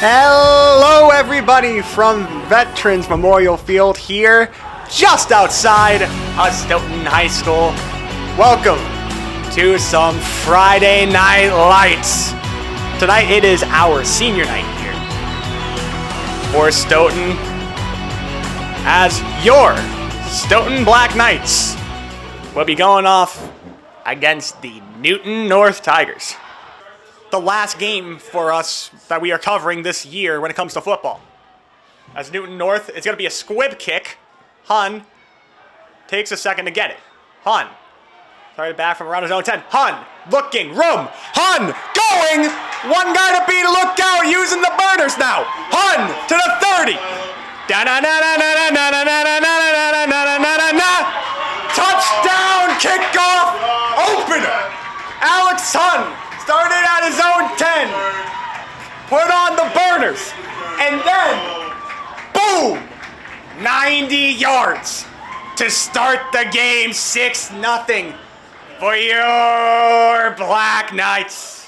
Hello everybody from Veterans Memorial Field here, just outside of Stoughton High School. Welcome to some Friday Night Lights. Tonight it is our senior night here for Stoughton as your Stoughton Black Knights will be going off against the Newton North Tigers. The last game for us that we are covering this year when it comes to football. As Newton North, it's going to be a squib kick. Hun takes a second to get it. Hun, started back from around his own 10. Hun, looking, room. Hun, going. One guy to beat, look out, using the burners now. Hun to the 30. Touchdown, kickoff, opener. Alex Hun started at his own 10, put on the burners, and then, boom, 90 yards to start the game, 6-0 for your Black Knights.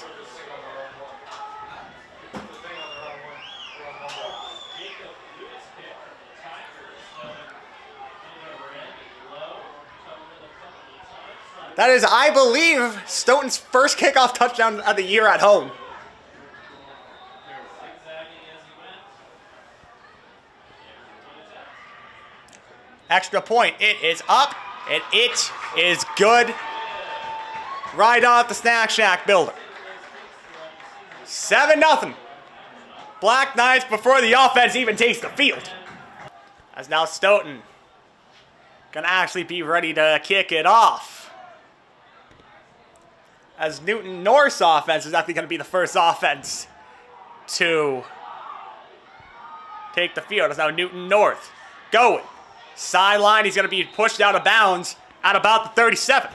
That is, I believe, Stoughton's first kickoff touchdown of the year at home. Extra point. It is up, and it is good. Right off the Snack Shack builder. 7-0. Black Knights before the offense even takes the field. As now Stoughton gonna actually be ready to kick it off. As Newton North's offense is actually going to be the first offense to take the field. It's now Newton North going. Sideline, he's going to be pushed out of bounds at about the 37.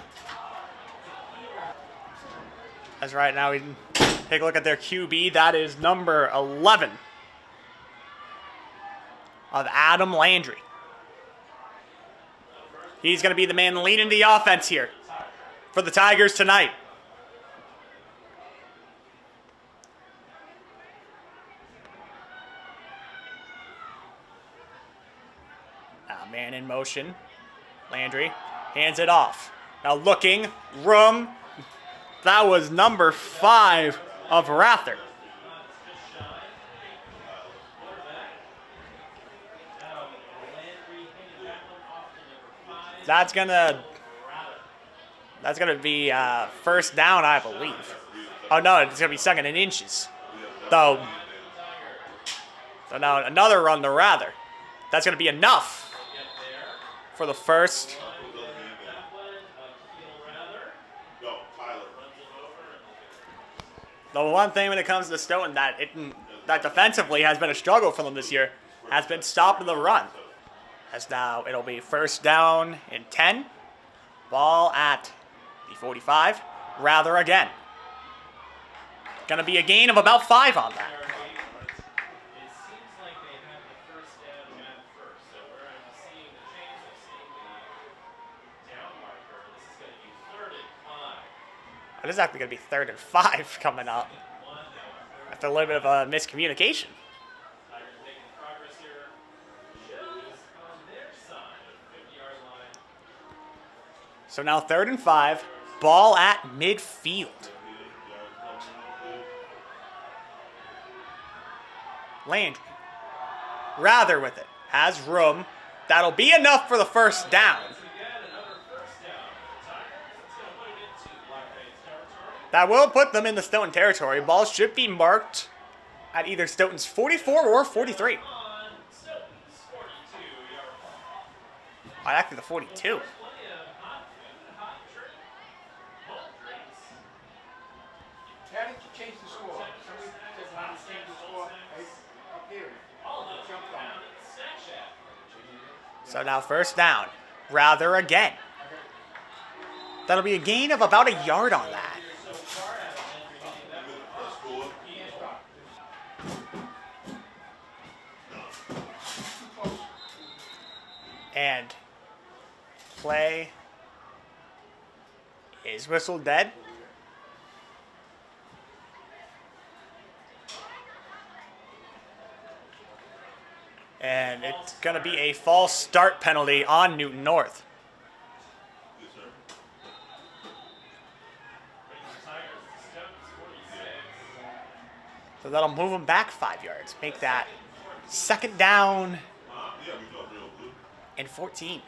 As right now we can take a look at their QB. That is number 11 of Adam Landry. He's going to be the man leading the offense here for the Tigers tonight. Man in motion. Landry hands it off. Now looking, room. That was number 5 of Rather. That's gonna be first down, I believe. Oh no, it's gonna be second and inches. So now another run to Rather. That's gonna be enough for the first. The one thing when it comes to Stoughton that defensively has been a struggle for them this year has been stopping the run. As now it'll be first down and 10. Ball at the 45. Rather again. Gonna be a gain of about 5 on that. This is actually going to be 3rd and 5 coming up after a little bit of a miscommunication. So now 3rd and 5, ball at midfield. Landry, Rather with it, has room. That'll be enough for the first down. That will put them in the Stoughton territory. Ball should be marked at either Stoughton's 44 or 43. Actually the 42. How did you change the score? Somebody said how to change the score up here. Jumped on it. So now first down. Rather again. That'll be a gain of about a yard on that. And play is whistled dead. going to be a false start penalty on Newton North. So that'll move them back 5 yards. Make that 2nd down and 14.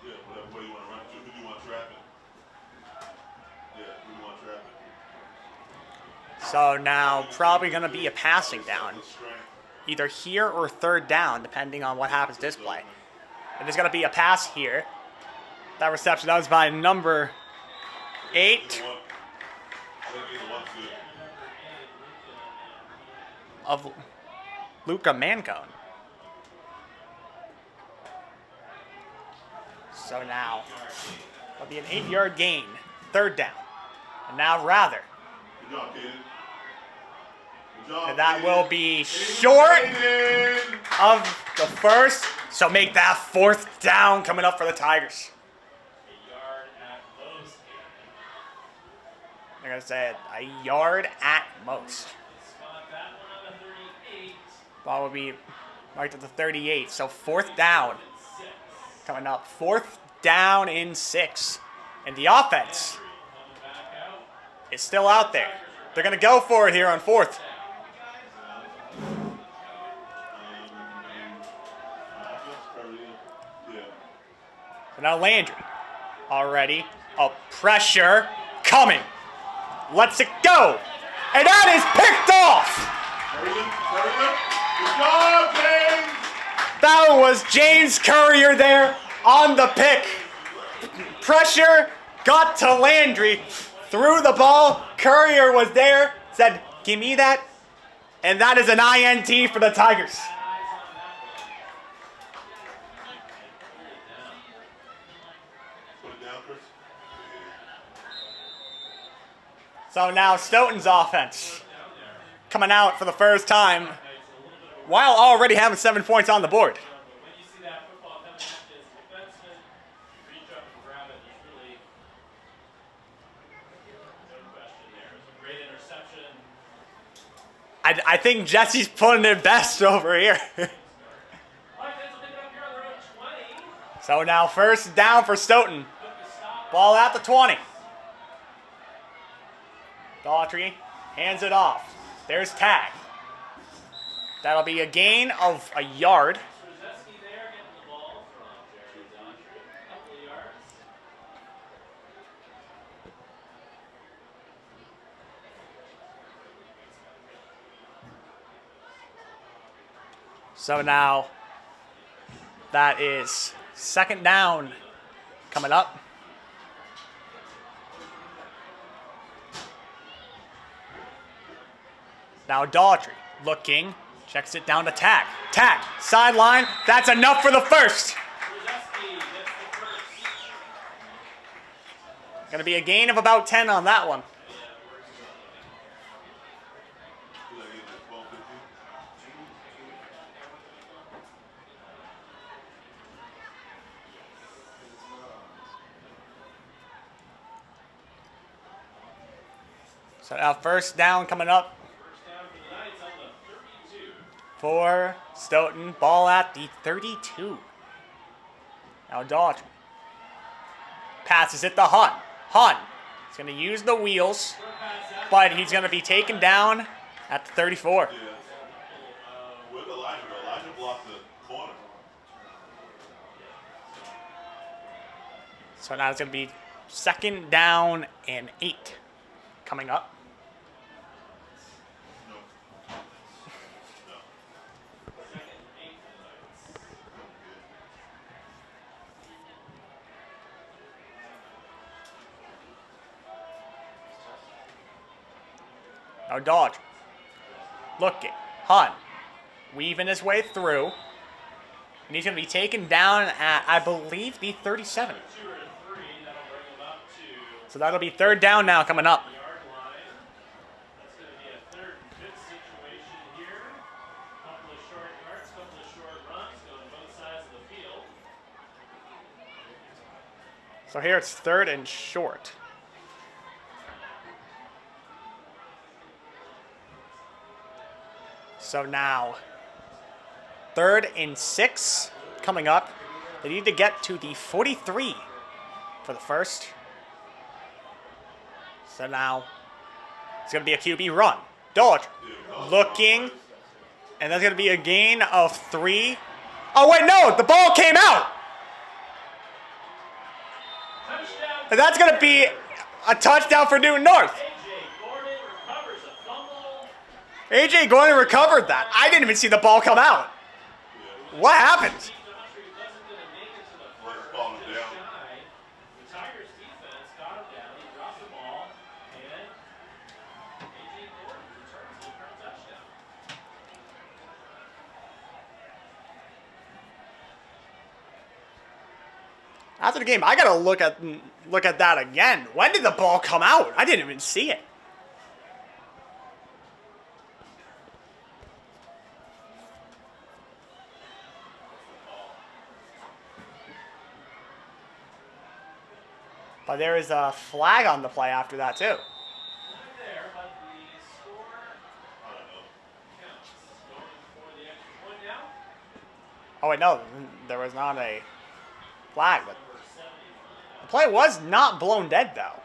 Yeah, whatever way you want to run it to. Who do you want trapping? Yeah, who do you want trapping? So now probably going to be a passing down. Either here or 3rd down, depending on what happens this play. And there's going to be a pass here. That reception, that was by number 8 of Luca Mancone. So now, it'll be an 8-yard gain, 3rd down. And now Rather. Good job, Kaden. Good job, And that Kaden. will be short Kaden. of the first. So make that 4th down coming up for the Tigers. They're going to say a yard at most. Ball will be marked at the 38. So 4th down coming up. 4th down in 6. And the offense is still out there. They're going to go for it here on 4th. So now Landry already. Oh, pressure coming. Lets it go. And that is picked off. Good job, James. That was James Courier there on the pick. Pressure got to Landry. Threw the ball. Courier was there. Said, give me that. And that is an INT for the Tigers. Put it down, Chris. So now Stoughton's offense coming out for the first time while already having 7 points on the board. I think Jesse's putting it best over here. So now 1st down for Stoughton. Ball at the 20. Daughtry hands it off. There's tag. That'll be a gain of a yard. So now that is 2nd down coming up. Now Daughtry looking, checks it down to Tag. Tag, sideline, that's enough for the first. Gonna be a gain of about 10 on that one. So now 1st down coming up for Stoughton. Ball at the 32. Now Daughtry passes it to Hun. Hun is going to use the wheels, but he's going to be taken down at the 34. Yeah. With Elijah, Elijah blocked the corner. So now it's going to be 2nd down and 8 coming up. Now Daughtry looking. Hun weaving his way through. And he's going to be taken down at, I believe, the 37. So that'll be 3rd down now coming up. So here it's 3rd and short. So now 3rd and 6 coming up. They need to get to the 43 for the first. So now it's going to be a QB run. Dodge looking. And that's going to be a gain of 3. Oh, wait, no. The ball came out. And that's going to be a touchdown for Newton North. A.J. Gordon recovered that. I didn't even see the ball come out. What happened? After the game, I gotta look at that again. When did the ball come out? I didn't even see it. But there is a flag on the play after that too. Oh wait, no, there was not a flag, but the play was not blown dead though.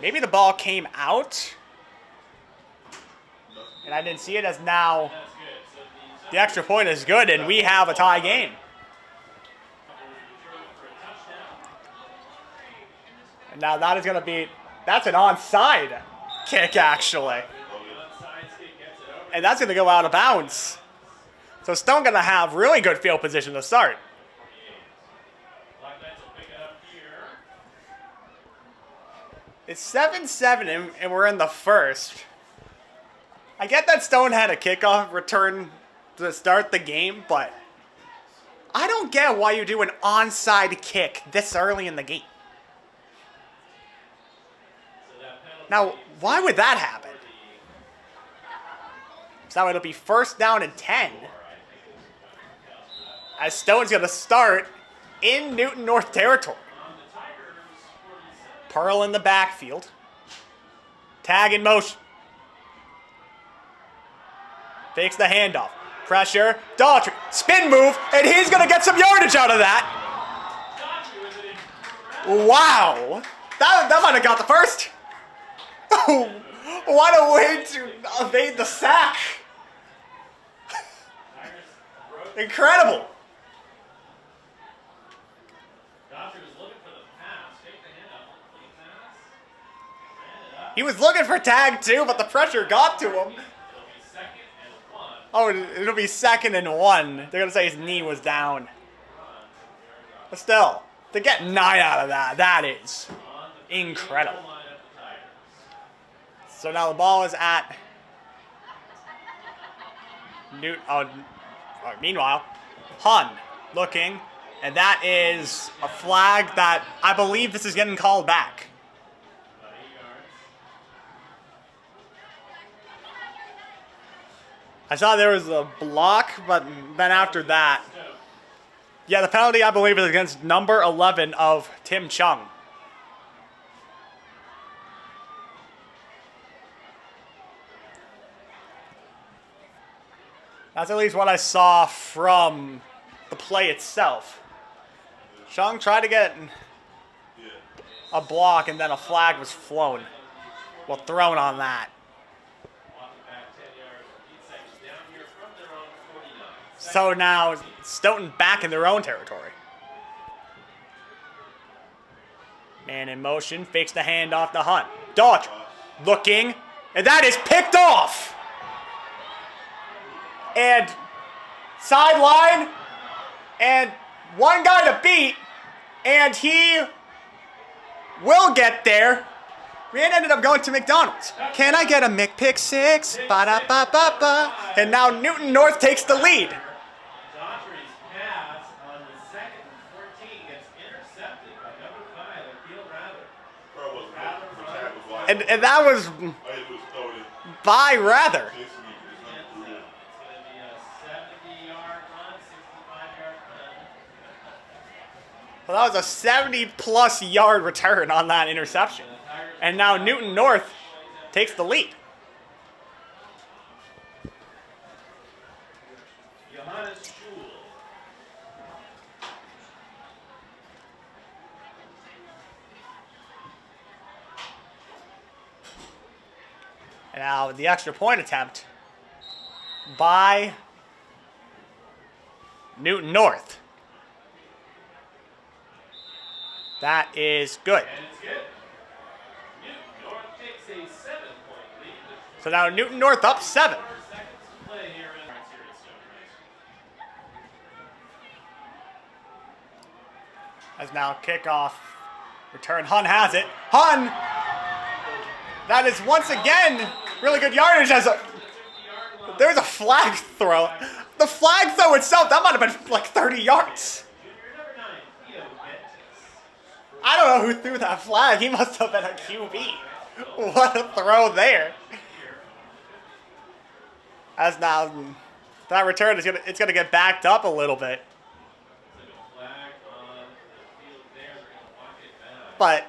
Maybe the ball came out and I didn't see it, as now the extra point is good and we have a tie game. And now that is going to be, that's an onside kick actually. And that's going to go out of bounds. So Stone going to have really good field position to start. It's 7-7 and we're in the first. I get that Stone had a kickoff return to start the game, but I don't get why you do an onside kick this early in the game. Now, why would that happen? So it'll be 1st down and 10. As Stone's going to start in Newton North territory. Pearl in the backfield. Tag in motion. Fakes the handoff. Pressure. Daughtry. Spin move. And he's going to get some yardage out of that. Wow. That might have got the first. What a way to evade the sack. Incredible. He was looking for tag too, but the pressure got to him. Oh, it'll be 2nd and 1. They're going to say his knee was down. But still, to get 9 out of that, that is incredible. So now the ball is at Newt. Meanwhile, Hun looking, and that is a flag that I believe this is getting called back. I saw there was a block, but then after that, yeah, the penalty I believe is against number 11 of Tim Chung. That's at least what I saw from the play itself. Chung tried to get a block and then a flag was thrown on that. So now Stoughton back in their own territory. Man in motion, fakes the handoff to Hunt. Dodge looking, and that is picked off. And sideline, and one guy to beat, and he will get there. Man ended up going to McDonald's. Can I get a McPick 6? Ba-da-ba-ba-ba. And now Newton North takes the lead. And that was by Rather. Well, that was a 70-plus yard return on that interception. And now Newton North takes the lead. And now the extra point attempt by Newton North. That is good. And it's good. Newton North takes a 7-point lead. So now Newton North up 7. 4 seconds to play here in our series stone race. As now kickoff. Return. Hun has it. Hun! That is once again really good yardage as a... There's a flag throw. The flag throw itself, that might have been like 30 yards. I don't know who threw that flag. He must have been a QB. What a throw there. As now that return is gonna get backed up a little bit. But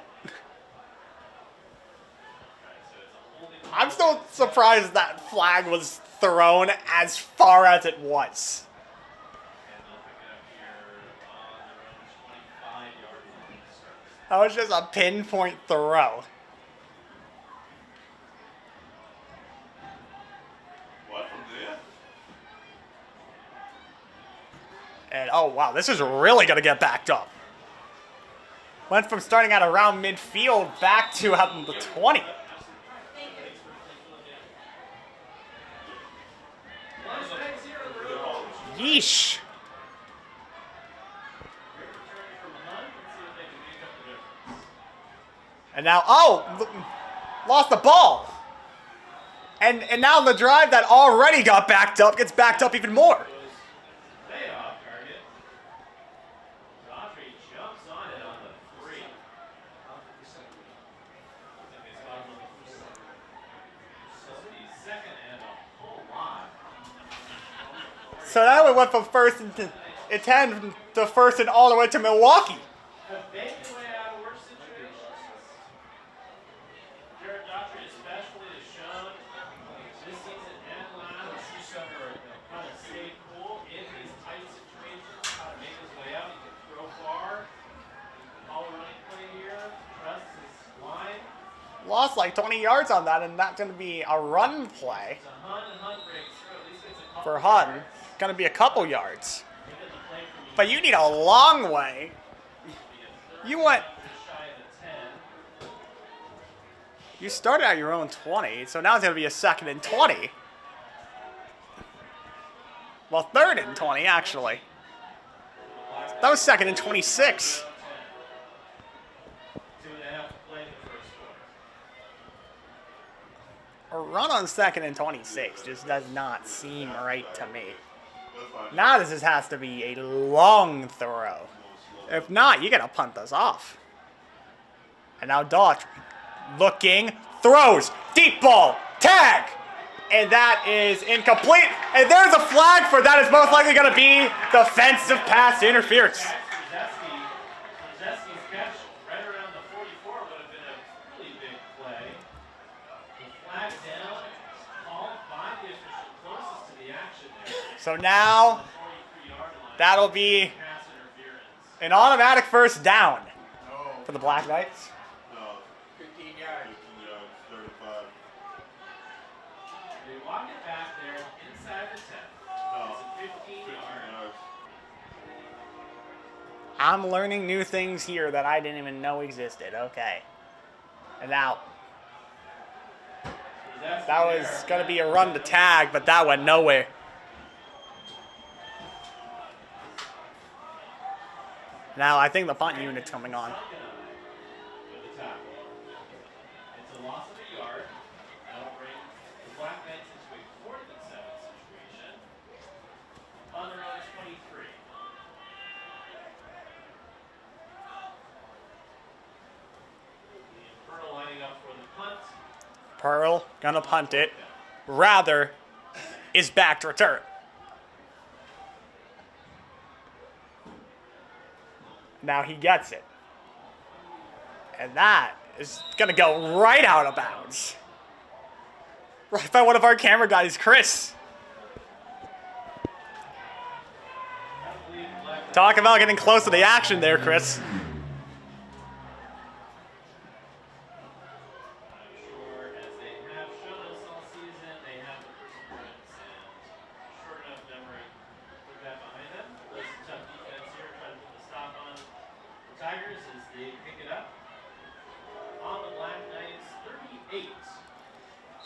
I'm still surprised that flag was thrown as far as it was. That was just a pinpoint throw. What from there? And oh wow, this is really gonna get backed up. Went from starting at around midfield back to out the 20. Yeesh. And now, lost the ball. And now the drive that already got backed up gets backed up even more. So now we went from first and 10 to first and all the way to Milwaukee. Lost like 20 yards on that, and that's going to be a run play for Hun. Going to be a couple yards. But you need a long way. You started at your own 20, so now it's going to be a 2nd and 20. Well, 3rd and 20, actually. That was 2nd and 26. A run on 2nd and 26 just does not seem right to me. Now this just has to be a long throw. If not, you gotta punt this off. And now Daughtry looking, throws, deep ball, tag! And that is incomplete. And there's a flag for that. It's most likely gonna be defensive pass interference. So now, that'll be an automatic first down for the Black Knights. No. 15 yards. 15 yards, 35. They walk it back there inside the 10. No. It's a 15 yards. I'm learning new things here that I didn't even know existed. Okay. And now, that was going to be a run to tag, but that went nowhere. Now I think the punt unit's coming on. It's a loss of a yard. That'll bring the Black Knights into a 4th and 7 situation. On their own 23. Pearl lining up for the punt. Pearl gonna punt it. Rather is back to return. Now he gets it. And that is going to go right out of bounds. Right by one of our camera guys, Chris. Talk about getting close to the action there, Chris.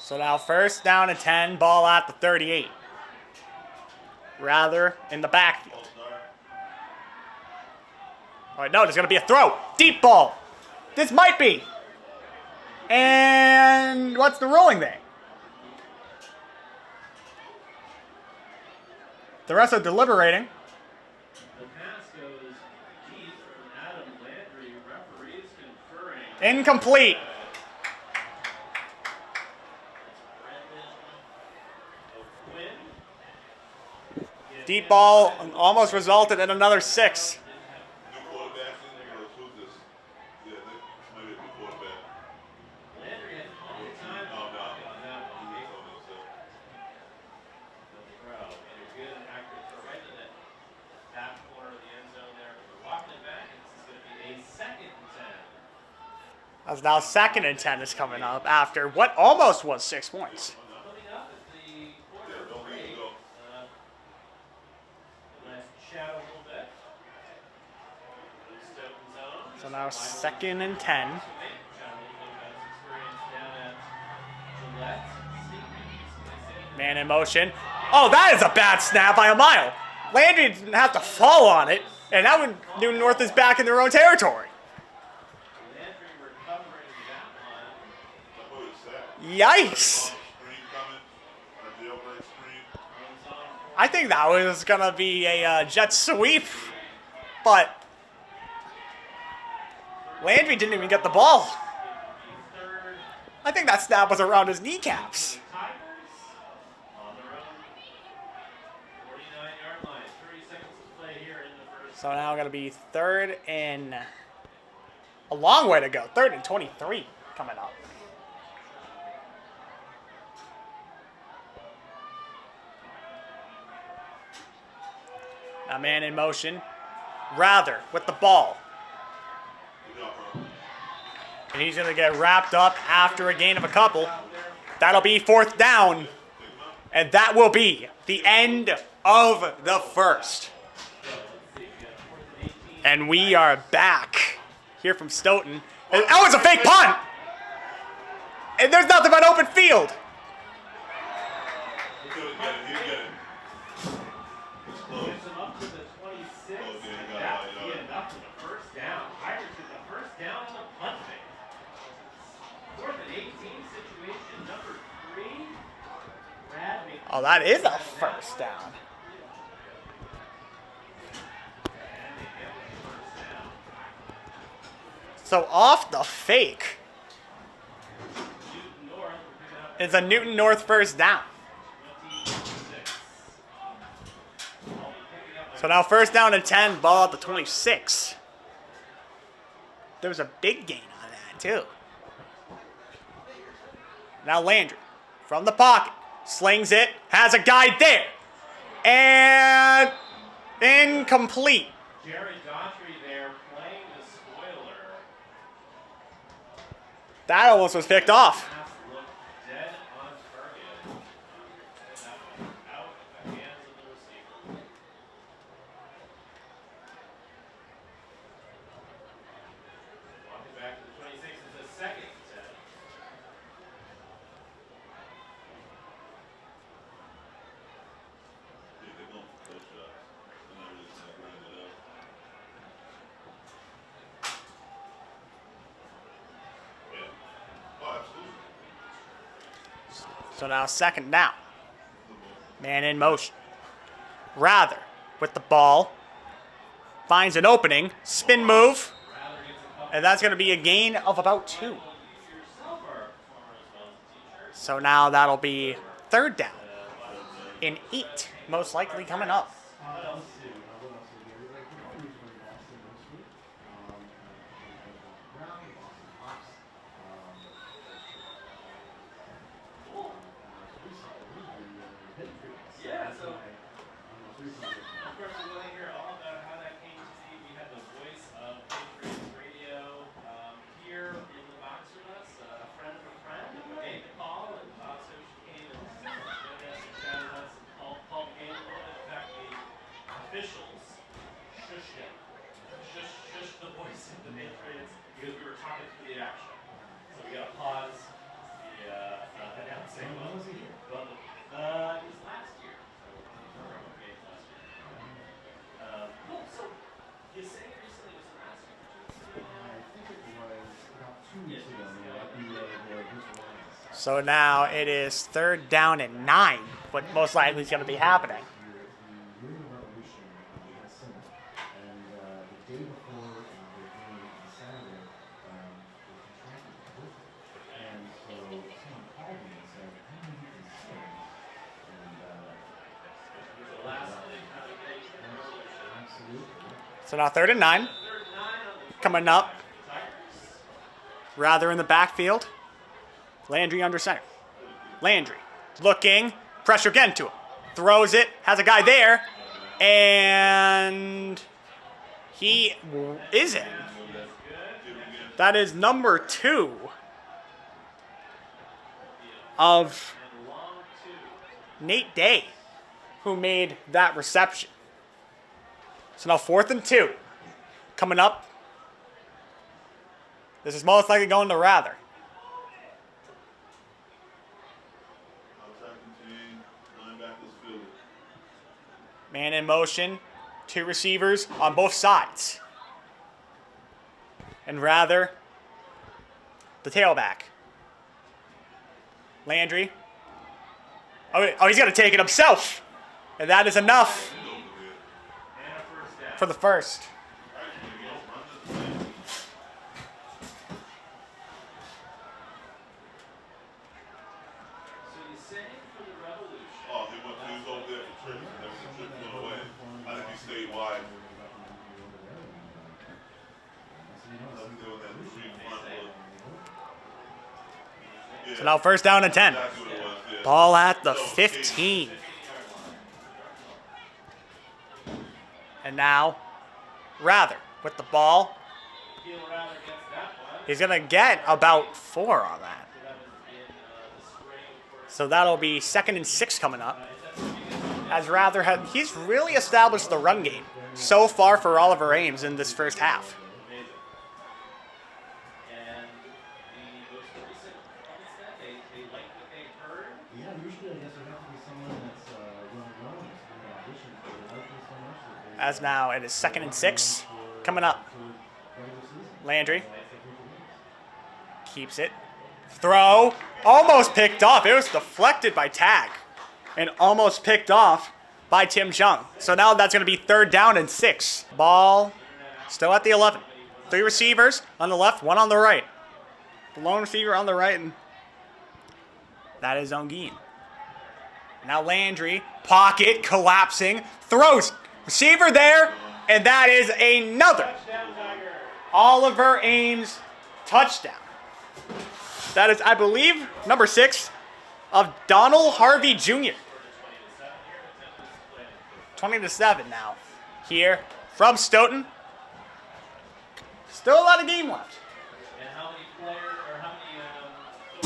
So now first down and 10, ball at the 38. Rather in the backfield. All right, no, there's going to be a throw. Deep ball. This might be. And what's the ruling there? The rest are deliberating. The pass goes deep from Adam Landry. Referees conferring. Incomplete. Deep ball almost resulted in another 6. New quarterback in there, or who's this? Yeah, this might be a new quarterback. Landry had plenty of time No, no. on that one. He told me so. The throw and a good and accurate throw right to the back corner of the end zone there. But they're walking it back, and this is going to be a 2nd and 10. As now 2nd and 10 is coming up after what almost was 6 points. Coming up at the quarter Yeah, don't break. leave it go. Nice shadow a little bit. Stoughton zone. So now 2nd and 10. Man in motion. Oh, that is a bad snap by a mile. Landry didn't have to fall on it. And now Newton North is back in their own territory. Landry recovering that one. What is that? Yikes. Screen coming. A jailbreak screen. I think that was going to be a jet sweep. But Landry didn't even get the ball. Third. I think that snap was around his kneecaps. Tigers on their own 49-yard line. 30 seconds to play here in the first. So now going to be 3rd and a long way to go. 3rd and 23 coming up. Now man in motion. Rather with the ball. Good job, bro. And he's going to get wrapped up after a gain of a couple. That'll be 4th down. And that will be the end of the first. And we are back here from Stoughton. And, oh, it's a fake punt! And there's nothing but open field. He couldn't get it. He didn't get it. It's close. Gets him up to the 26. Oh, yeah, and got that it, would be got it. enough for the first down. Tigers get the first down on the punt fake. 4th and 18 situation, number 3. Brad McKee. Oh, that is a first down. And they get the first down. So off the fake Newton North picking up is a Newton North first down. 26. So now first down and 10, ball at the 26. There was a big gain on that too. Now Landry from the pocket, slings it, has a guy there, and incomplete. Jerry Daughtry there playing the spoiler. That almost was picked off. Pass looked dead on target. And that one out of the hands of the receiver. Walking back to the 26 is the 2nd set. Yeah, they're going for close shots. They're not really trying to grind it up. Yeah. Oh, absolutely. So now 2nd down. Man in motion. Rather with the ball. Finds an opening. Spin move. Rather gets a couple. And that's going to be a gain of about 2. Yourself are a performer as well as a teacher. So now that'll be 3rd down. In 8, most likely coming up. Yeah, so of course we want to hear all about how that came to be. We had the voice of Patriots Radio here in the box with us, a friend of a friend who made the call, and also she came and joined us and chatted us. Paul came a little bit. In fact, the officials shushed him, shushed the voice of the Patriots because we were talking through the action. So we got to pause. The When was he here? Well, it was last year. So, games last year. So, you say recently was it last year? I think it was about 2 weeks ago at the Bristol Lions. So now it is 3rd down and 9, what most likely is going to be happening. The New Revolution we had summer, and the day before the game on Saturday, they contracted COVID. And so someone called me and said, "I don't know if you can sing." And absolutely. So now 3rd and 9. Coming up. Rather in the backfield. Landry under center. Landry looking. Pressure again to him. Throws it. Has a guy there. And he isn't. That is number 2 of Nate Day, who made that reception. So now 4th and 2. Coming up. This is most likely going to Rather. Man in motion. 2 receivers on both sides. And Rather, the tailback. Landry. Oh, he's going to take it himself. And that is enough for the first. Oh, he was over there for trips, and then the trip went away. I think he stayed wide. Nothing doing that extreme front look. Yeah, So now 1st down and 10. exactly what it was, yeah. Ball at the 15. And now, Rather with the ball. He's going to get about 4 on that. So that'll be 2nd and 6 coming up. As Rather he's really established the run game so far for Oliver Ames in this first half. Yeah, usually I guess it would have to be someone that's well-known, audition for it. I like this so much that they As now it is 2nd and 6 coming up. regular season. Landry keeps it. Throw. Almost picked off. It was deflected by Tag. And almost picked off by Tim Chung. So now that's going to be 3rd down and 6. Ball still at the 11. 3 receivers on the left, 1 on the right. The lone receiver on the right, and that is Ongeen. Now Landry, pocket, collapsing, throws. Receiver there, and that is another Oliver Ames touchdown. That is, I believe, number 6 of Donald Harvey Jr. 20-7 now. Here from Stoughton. Still a lot of game left. And how many players, or how many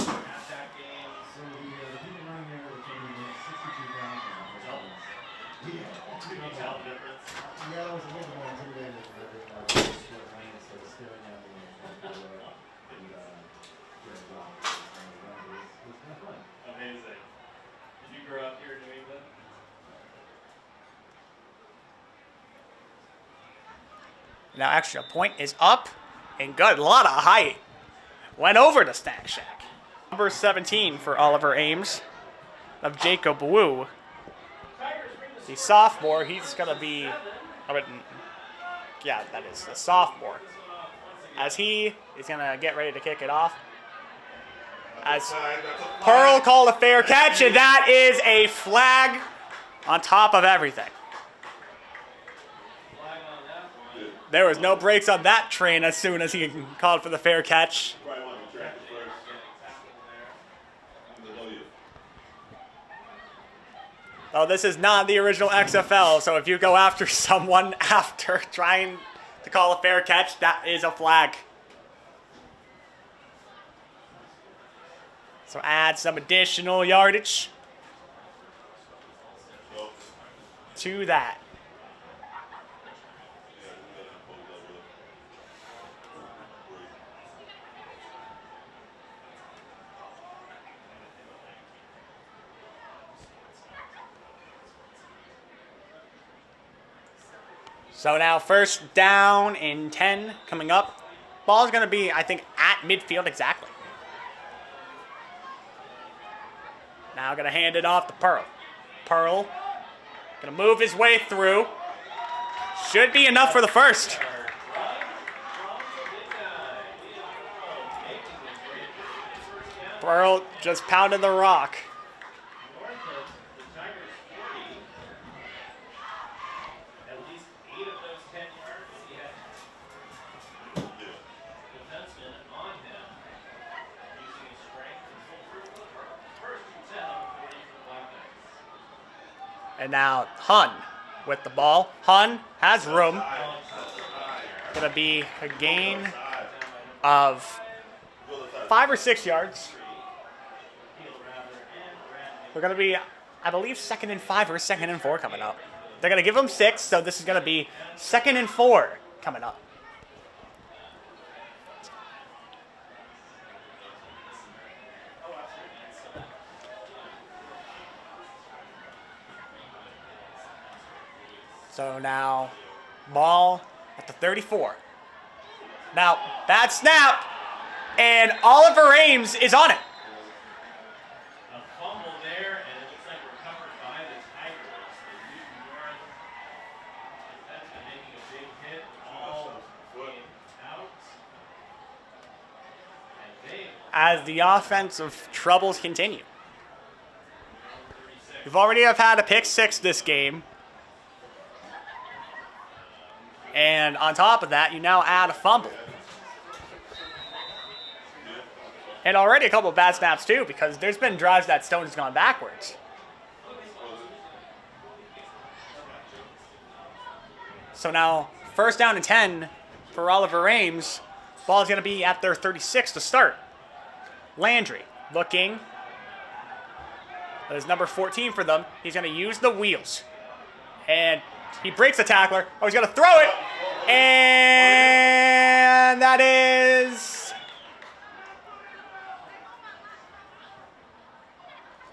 half-back games? So the people running there were told me 62,000. Yeah. Can you tell the difference? Yeah, it was a little more intimidating than everything. Instead of staring at me and get a block. It was kind of fun. Amazing. Did you grow up here in New England? Now extra point is up and good. A lot of height. Went over to Snack Shack. Number 17 for Oliver Ames of Jacob Wu. The sophomore, he's going to be, yeah, that is the sophomore. As he is going to get ready to kick it off. As Pearl called a fair catch, and that is a flag on top of everything. There was no brakes on that train as soon as he called for the fair catch. Probably want to track it first. Oh, this is not the original XFL, so if you go after someone after trying to call a fair catch, that is a flag. So add some additional yardage to that. So now first down and 10 coming up. Ball's going to be, I think, at midfield exactly. Now going to hand it off to Pearl. Pearl going to move his way through. Should be enough for the first. Pearl just pounding the rock. And now Hun with the ball. Hun has room. Gonna be a gain of 5 or 6 yards. We're gonna be, I believe, 2nd and 5 or 2nd and 4 coming up. They're gonna give them 6, so this is gonna be 2nd and 4 coming up. So now, ball at the 34. Now, bad snap, and Oliver Ames is on it. A fumble there, and it looks like recovered by the Tigers. The Newton North defenseman making a big hit, all game out. And they As the offensive troubles continue. We've already have had a pick 6 this game. And on top of that, you now add a fumble. And already a couple of bad snaps too, because there's been drives that Stone has gone backwards. So now, first down and 10 for Oliver Ames. Ball is going to be at their 36 to start. Landry looking. That is number 14 for them. He's going to use the wheels. And he breaks the tackler. Oh, he's going to throw it. And that is...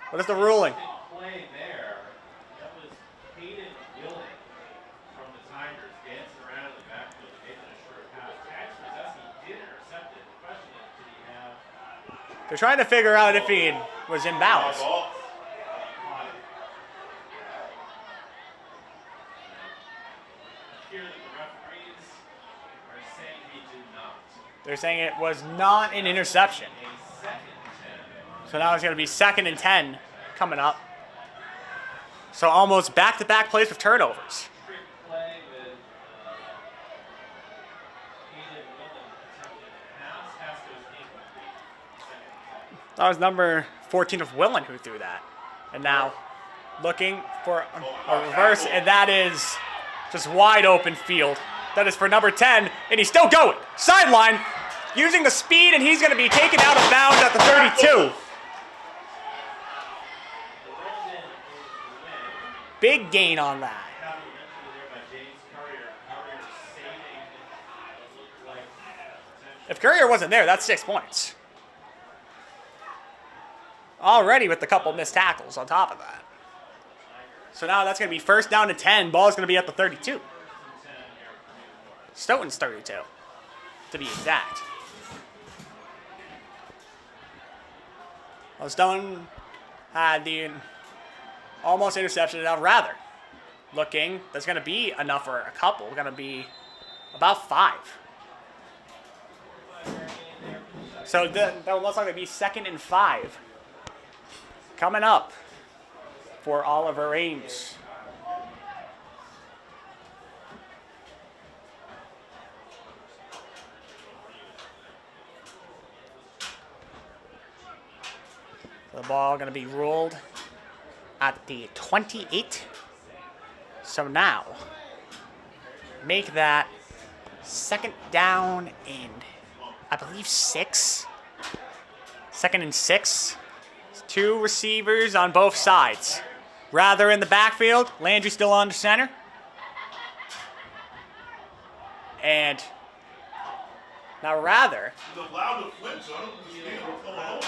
What is the ruling? play there. That was Hayden Willing from the Tigers dancing around in the backfield and making a short pass. Tax Krzyzewski did intercept it. The question is, did he have... They're trying to figure out if he was in bounds. caught it? Here that the referees are saying he did not. They're saying it was not an interception. A second 10. So now it's going to be 2nd and 10 coming up. So almost back-to-back plays with turnovers. Trick play with Hayden Willing attempting a pass. Pass goes incomplete. Second 10. That was number 14 of Willen who threw that. And now looking for a reverse, and that is just wide open field. That is for number 10, and he's still going. Sideline, using the speed, and he's going to be taken out of bounds at the 32. Big gain on that. If Courier wasn't there, that's 6 points. Already with a couple missed tackles on top of that. So now that's going to be first down and 10. Ball's going to be at the 32. Stoughton's 32, to be exact. Well, Stoughton had the almost interception. Now rather looking, that's going to be enough for a couple. Going to be about 5. So that will most likely be 2nd and 5 coming up for Oliver Ames. The ball going to be ruled at the 28. So now, make that 2nd down and I believe 6. 2nd and 6. 2 receivers on both sides. Rather in the backfield. Landry still on the center. And now Rather. He's allowed to flinch, so I don't understand what's going on.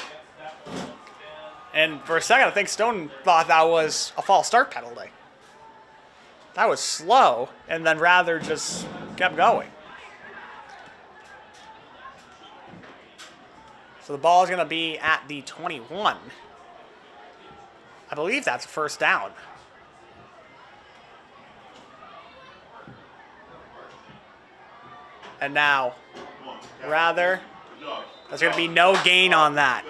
And for a second, I think Stone thought that was a false start penalty. That was slow, and then rather just kept going. So the ball is going to be at the 21. I believe that's a first down. And now, rather, there's going to be no gain on that.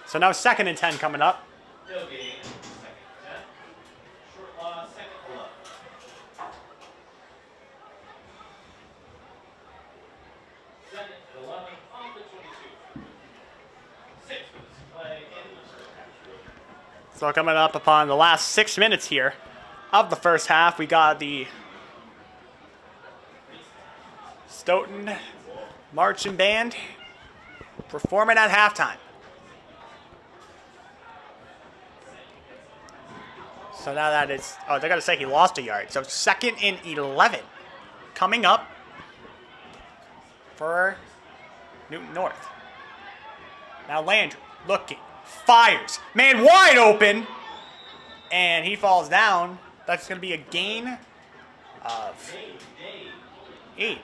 So now 2nd and 10 coming up. No gain. Second 10. Short loss. Second 11. Second and 11 on the 22. 6 minutes to play in the first half. So coming up upon the last 6 minutes here of the first half, we got the Stoughton Marching Band performing at halftime. So now that it's, oh, they got to say he lost a yard. So 2nd and 11 coming up for Newton North. Now Landry looking, fires, man wide open, and he falls down. That's going to be a gain of 8.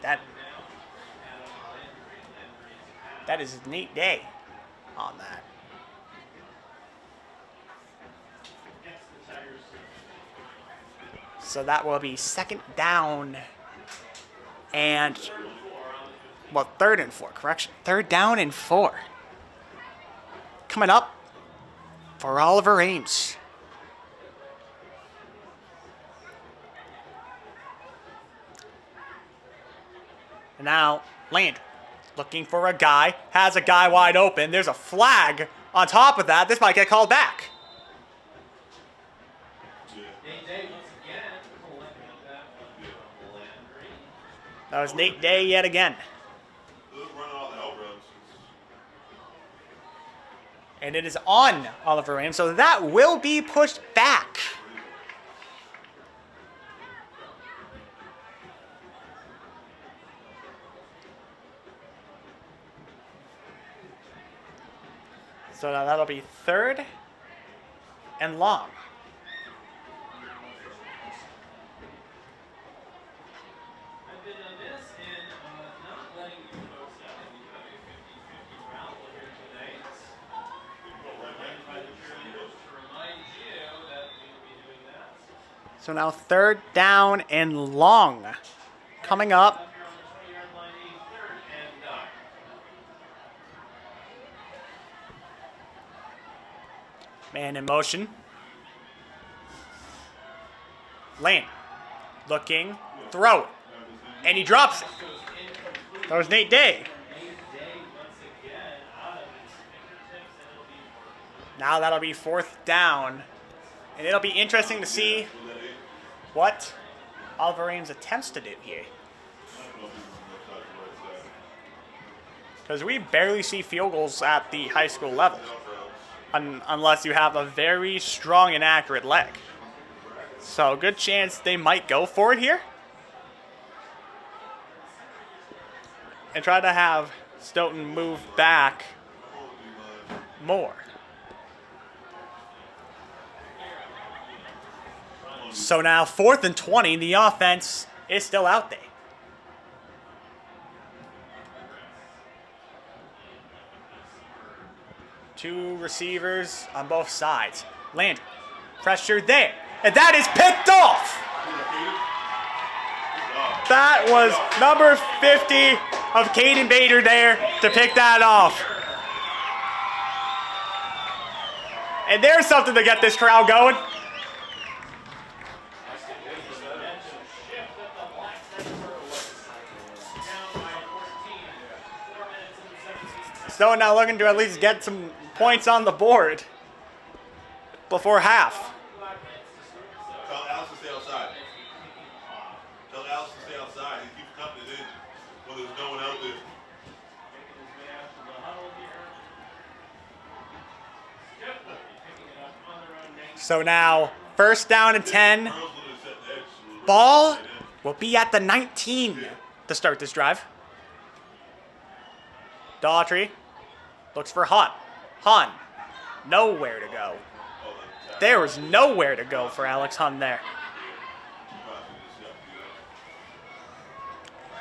That is Nate Day on that. So that will be 2nd down and, well, 3rd and 4, correction. 3rd down and 4. Coming up for Oliver Ames. And now Landry looking for a guy, has a guy wide open. There's a flag on top of that. This might get called back. That was Nate Day yet again. And it is on Oliver Ames, so that will be pushed back. So now that'll be 3rd and long. So now 3rd down and long coming up. Man in motion. Lane looking, throw it, and he drops it. That was Nate Day. Now that'll be 4th down, and it'll be interesting to see what Oliver Ames attempts to do here. Because we barely see field goals at the high school level, unless you have a very strong and accurate leg. So good chance they might go for it here and try to have Stoughton move back more. So now 4th and 20, the offense is still out there. Two receivers on both sides. Landry, pressure there, and that is picked off. That was number 50 of Caden Bader there to pick that off. And there's something to get this crowd going. So now looking to at least get some points on the board before half. Tell Alex to stay outside. Tell Alex to stay outside. He keeps coming in when there's no one out there. So now 1st down and 10. Ball will be at the 19 to start this drive. Daughtry looks for Hunt. Hunt, nowhere to go. There was nowhere to go for Alex Hunt there.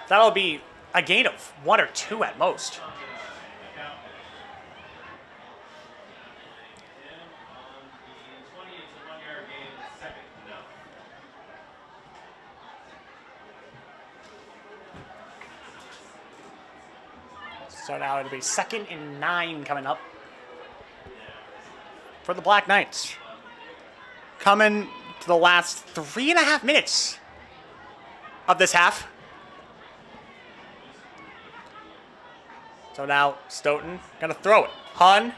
That'll be a gain of 1 or 2 at most. So now it'll be 2nd and 9 coming up for the Black Knights. Coming to the last 3.5 minutes of this half. So now Stoughton gonna throw it. Hun.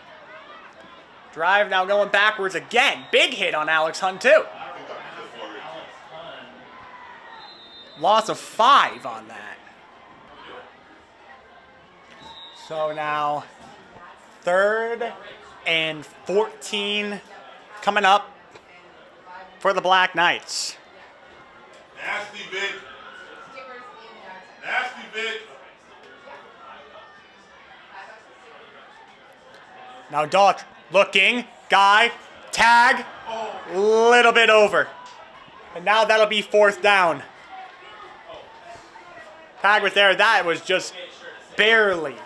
Drive now going backwards again. Big hit on Alex Hun too. Loss of 5 on that. So now 3rd and 14 coming up for the Black Knights. Nasty bit. Nasty bit. Now Dodge looking, guy, tag, little bit over. And now that'll be 4th down. Tag was there, that was just barely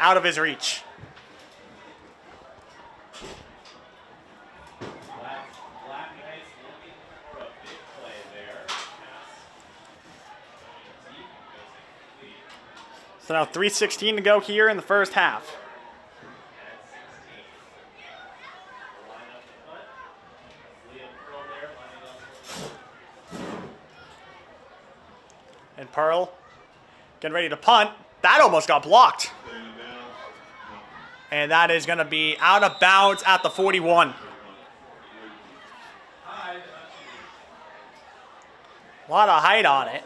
out of his reach. Black Knights looking for a big play there. So now 3:16 to go here in the first half. And Pearl getting ready to punt. That almost got blocked. And that is going to be out of bounds at the 41. A lot of height on it.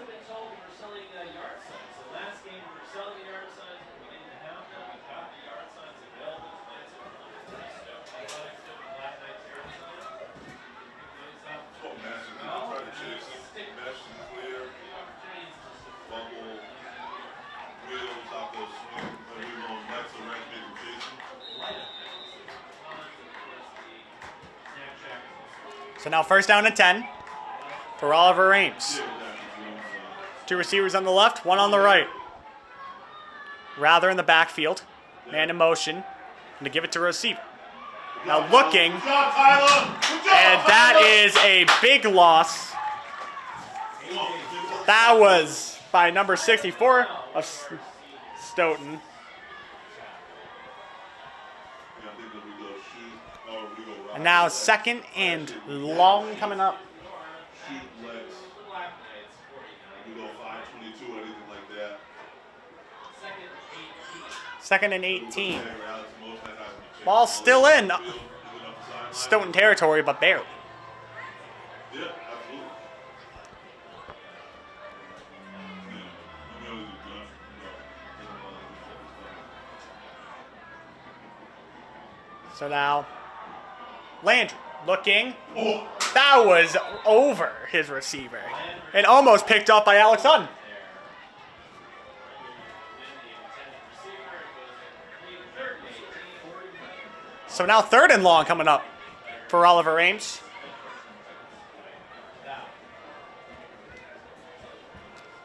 So now 1st down and 10 for Oliver Ames. 2 receivers on the left, 1 on the right. Rather in the backfield. Man in motion. And to give it to receiver. Now looking. Good job, Tyler. Good job, And that is a big loss. That was by number 64 of Stoughton. And now 2nd and long coming up. Shoot legs. We go 5:22 or anything like that. 2nd and 18. Ball still in Stoughton territory, but barely. Yeah, absolutely. So now Landry looking. That was over his receiver. And almost picked up by Alex Hunt. So now 3rd and long coming up for Oliver Ames.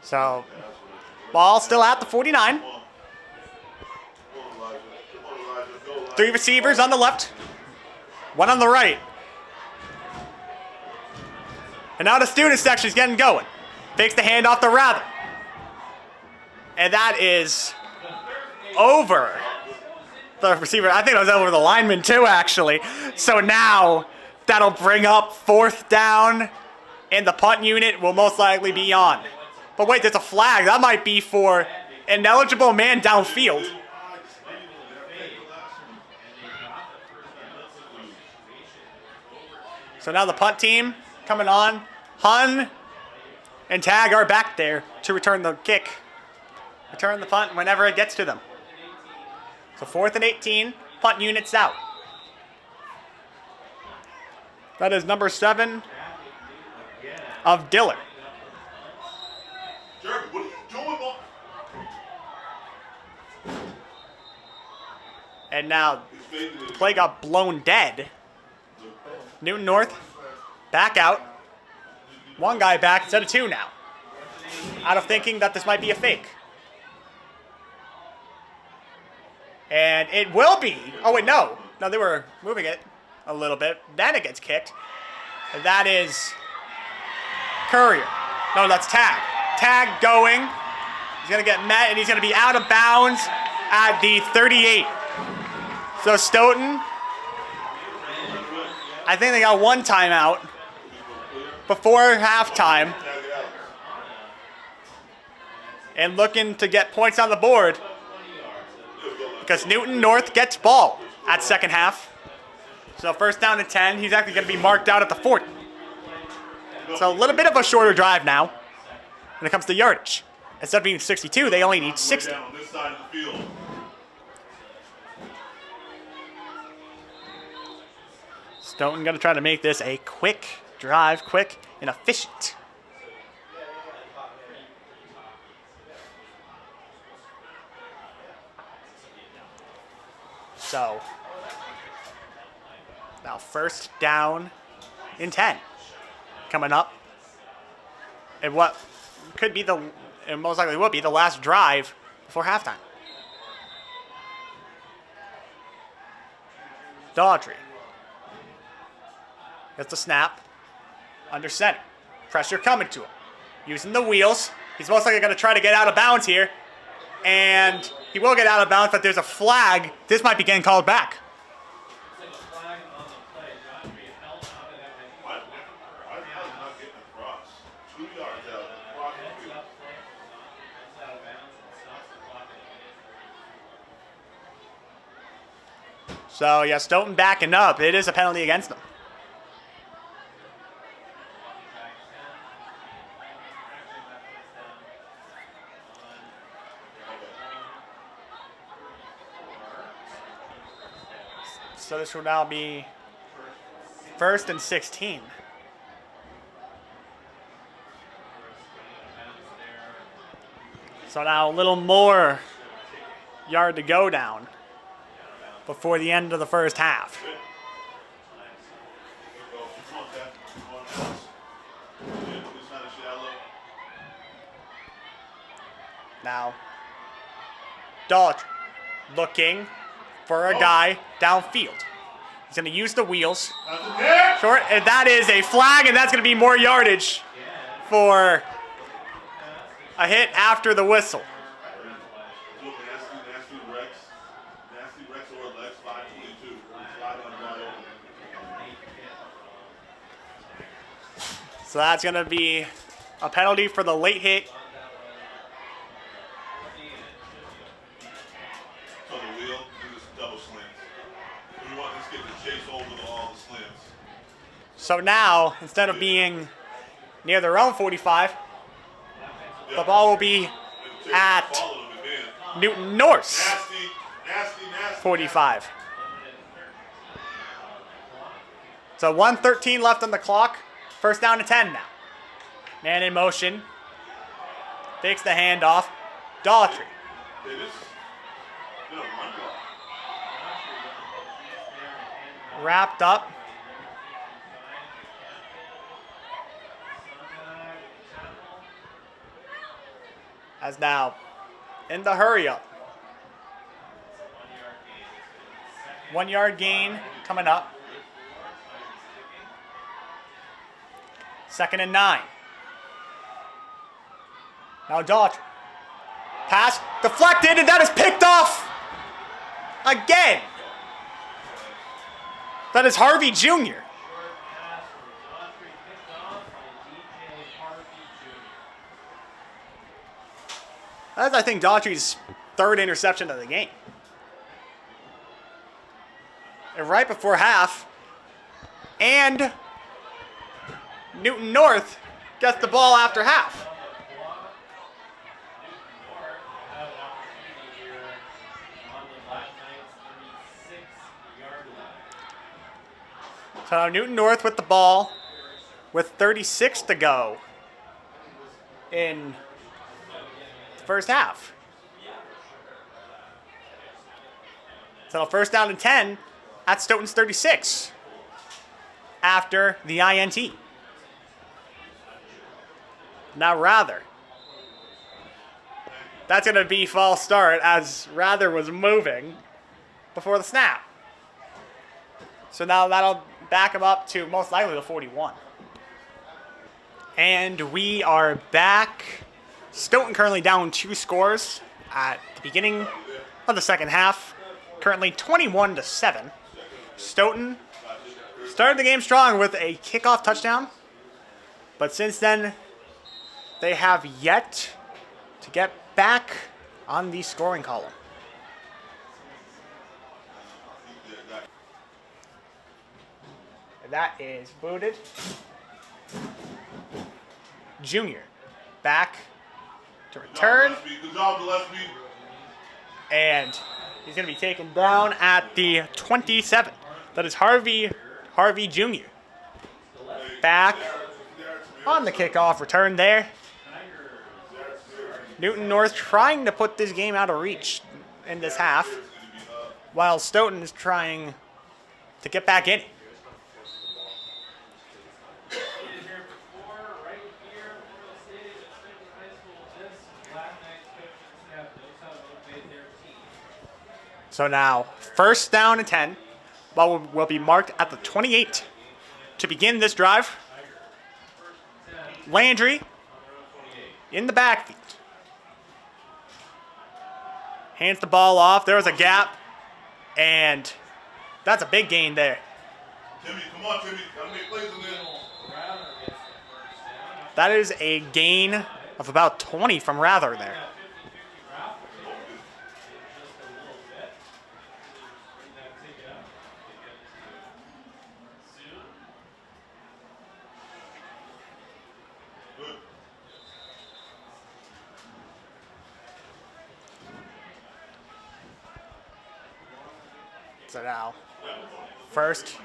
So ball still at the 49. 3 receivers on the left. 1 on the right. And now the student section is getting going. Takes the handoff to Rather. And that is over the receiver. I think it was over the lineman too, actually. So now that'll bring up 4th down. And the punt unit will most likely be on. But wait, there's a flag. That might be for an eligible man downfield. So now the punt team coming on. Hun and Tag are back there to return the kick. Return the punt whenever it gets to them. So 4th and 18, punt units out. That is number 7 of Diller. Jeremy, what are you doing? And now the play got blown dead. Newton North back out. One guy back instead of two now. Out of thinking that this might be a fake. And it will be. Oh, wait, no. No, they were moving it a little bit. Then it gets kicked. That is Courier. No, that's Tag. Tag going. He's going to get met, and he's going to be out of bounds at the 38. So Stoughton, I think they got one timeout before halftime. And looking to get points on the board because Newton North gets ball at second half. So first down and 10. He's actually going to be marked out at the 40. So a little bit of a shorter drive now when it comes to yardage. Instead of being 62, they only need 60. On this side of the field. Stoughton going to try to make this a quick drive, quick and efficient. So, now first down and 10 coming up. And what could be and most likely will be the last drive before halftime. Daughtry gets the snap under center. Pressure coming to him. Using the wheels. He's most likely going to try to get out of bounds here. And he will get out of bounds, but there's a flag. This might be getting called back. So, yeah, Stoughton backing up. It is a penalty against them. So this will now be first and 16. So now a little more yard to go down before the end of the first half. Now, Daughtry looking for a guy downfield. He's going to use the wheels. Short, and that is a flag, and that's going to be more yardage for a hit after the whistle. So that's going to be a penalty for the late hit. So the wheel, do this double slants. We want this kid to chase over all the slants. So now, instead of being near their own 45, the ball will be at Newton North's 45. So 1:13 left on the clock. First down to 10 now. Man in motion. Takes the handoff. Daughtry. Wrapped up. As now in the hurry up. 1 yard gain coming up. Second and 9. Now Daughtry. Pass deflected, and that is picked off again. That is Harvey Jr. That's, I think, Daughtry's third interception of the game. And right before half, and Newton North gets the ball after half. So now Newton North with the ball with 36 to go in the first half. So first down and 10 at Stoughton's 36. after the INT. Now Rather. That's going to be false start as Rather was moving before the snap. So now that'll back him up to most likely the 41. And we are back. Stoughton currently down 2 scores at the beginning of the second half. Currently 21-7. Stoughton started the game strong with a kickoff touchdown. But since then, they have yet to get back on the scoring column. And that is booted. Junior back to return. Good job, Gillespie. And he's going to be taken down at the 27. That is Harvey Jr. Back on the kickoff return there. Newton North trying to put this game out of reach in this half, while Stoughton is trying to get back in. So now, first down and 10. Ball will be marked at the 28 to begin this drive. Landry in the backfield. Hands the ball off. There was a gap. And that's a big gain there. Timmy, come on, Timmy. Gotta make plays in there. That is a gain of about 20 from Rather there. So now, first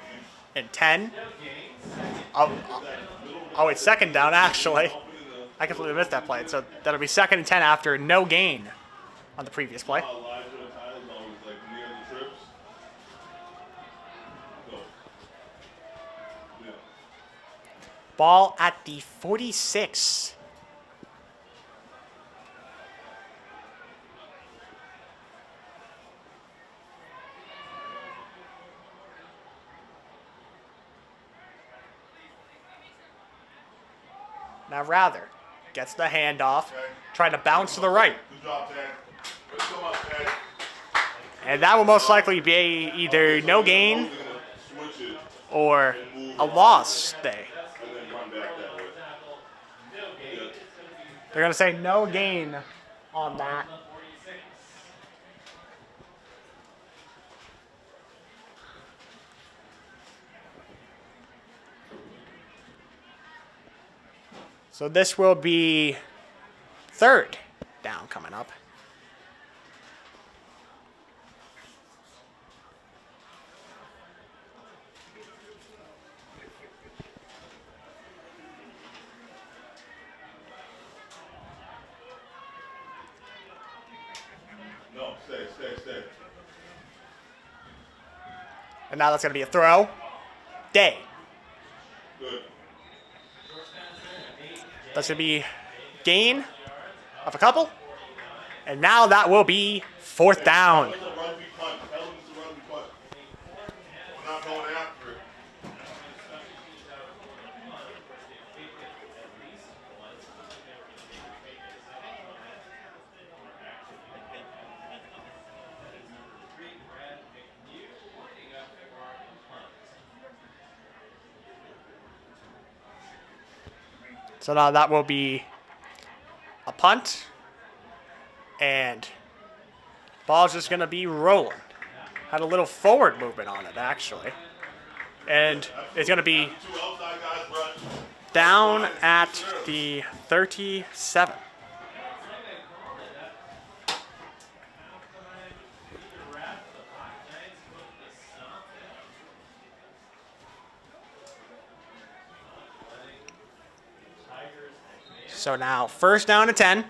and 10. Oh, it's second down, actually. I completely missed that play. So that'll be second and 10 after no gain on the previous play. Ball at the 46. Now Rather gets the handoff, trying to bounce to the right. Good job, Ted. Let's go up, Ted. And that will most likely be either no gain Switch it or a loss there. and then run back that way. They're going to say no gain on that. So this will be third down coming up. No, stay. And now that's going to be a throw. Day. Good. That's going to be gain of a couple. And now that will be fourth down. It's a run, we punt. Tell them it's a run, we punt. We're not going after it. So now that will be a punt. And ball's just going to be rolling. Had a little forward movement on it, actually. And it's going to be Two outside guys rush. down at the 37. So now, first down and 10.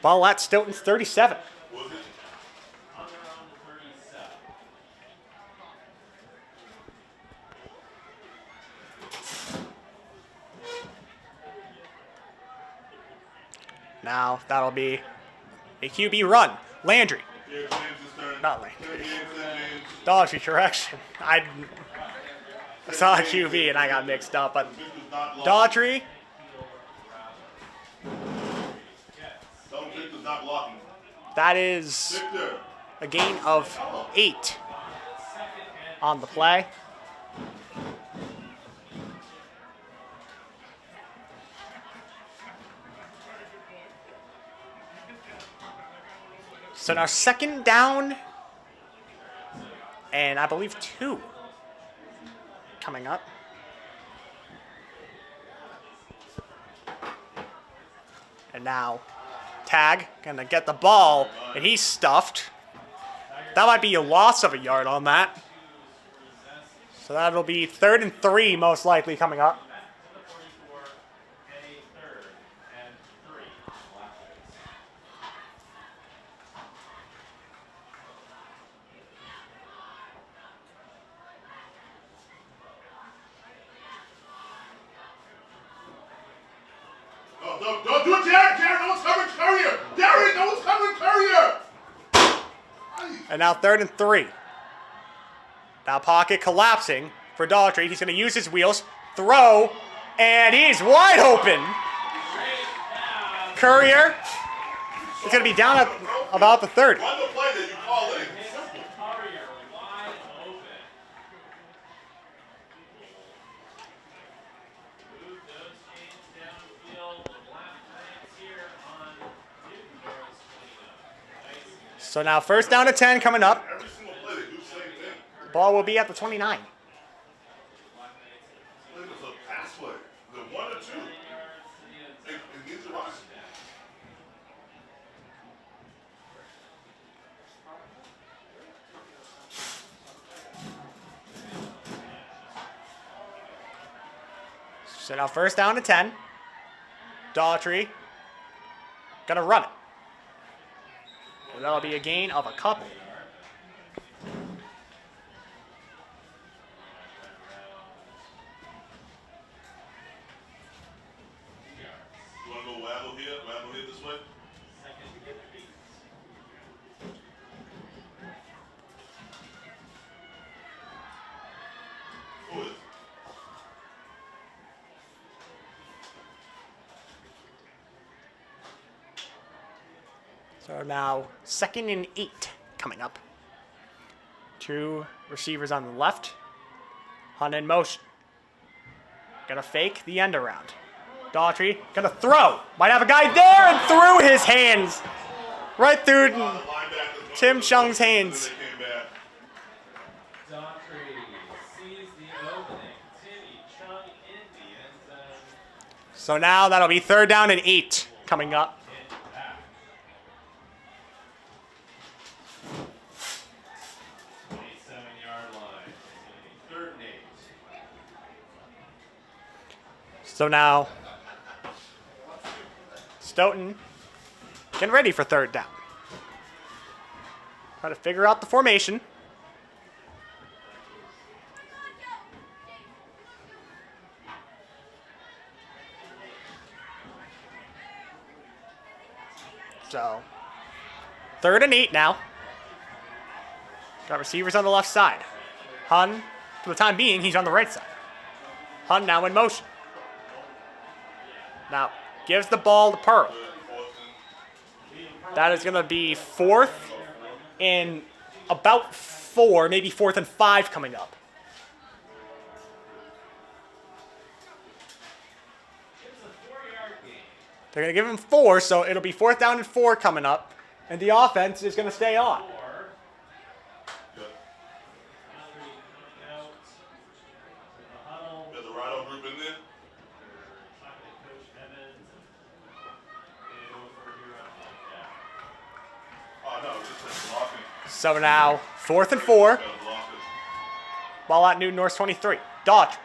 Ball at Stoughton's 37. Was it? Now that'll be a QB run. Landry. Here, James' turn. Not Landry. Here, James. Dodgy correction. I saw a QB and I got mixed up, but Victor's not blocking. Daughtry. Tell him Victor's not blocking. That is Victor. a gain of 8 on the play. So now 2nd down, and I believe 2 coming up. And now Tag gonna get the ball, and he's stuffed. That might be a loss of a yard on that. So that'll be 3rd and 3 most likely coming up. Don't do it, Jared! Jared, no one's covering Courier! Jared, no one's covering Courier! And now 3rd and 3. Now pocket collapsing for Daughtry. He's going to use his wheels, throw, and he's wide open. Courier is going to be down at about the 30. Run the play that you call in. So now 1st down and 10 coming up. Every single play they do the same thing. Ball will be at the 29. Play was a pass play. The 1 or 2. It needs to rise. So now 1st down and 10. Daughtry gonna run it. And that'll be a gain of a couple. You want to go Waddle here? Waddle here this way? Who is? So now 2nd and 8 coming up. 2 receivers on the left. Hunt in motion. Gonna fake the end around. Daughtry gonna throw. Might have a guy there and threw his hands. Right through Tim Chung's hands. Daughtry sees the opening. Timmy Chung in the end zone. So now that'll be 3rd down and 8 coming up. 27-yard line. 3rd and 8. So now Stoughton getting ready for 3rd down. Try to figure out the formation. So 3rd and 8 now. Got receivers on the left side. Hun, for the time being, he's on the right side. Hun now in motion. Now gives the ball to Pearl. That is going to be 4th and about 4, maybe 4th and 5 coming up. They're going to give him 4, so it'll be 4th down and 4 coming up, and the offense is going to stay on. Got the Rhino group in there? Oh, no, just blocking. So now 4th and 4. Got blocking. Ball at Newton North 23. Dodge.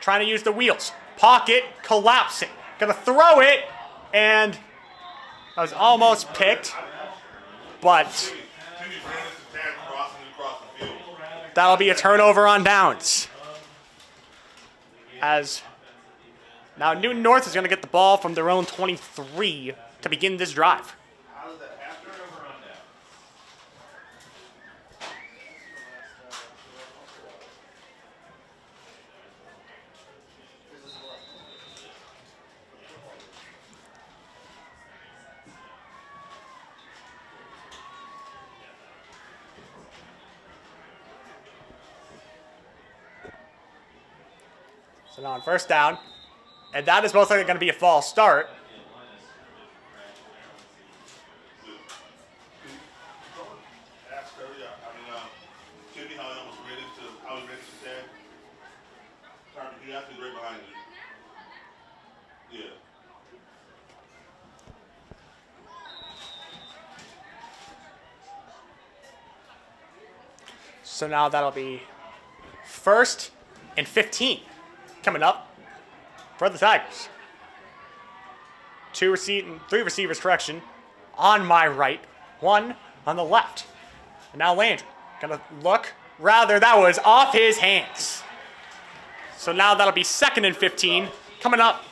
Trying to use the wheels. Pocket collapsing. Gonna throw it, and that was almost picked, but Timmy ran into Tag crossing across the field. that'll be a turnover on downs. As Now Newton North is going to get the ball from their own 23 to begin this drive. How does that half turnover rundown? So now on first down, and that is most likely going to be a false start. Ask earlier, Timmy, how he almost ran into, how he ran into Ted. Sorry, he has to be right behind you. Yeah. So now that'll be 1st and 15 coming up for the Tigers. Three receivers, correction, on my right, one on the left. And now Landry gonna look. Rather, that was off his hands. So now that'll be 2nd and 15 coming up.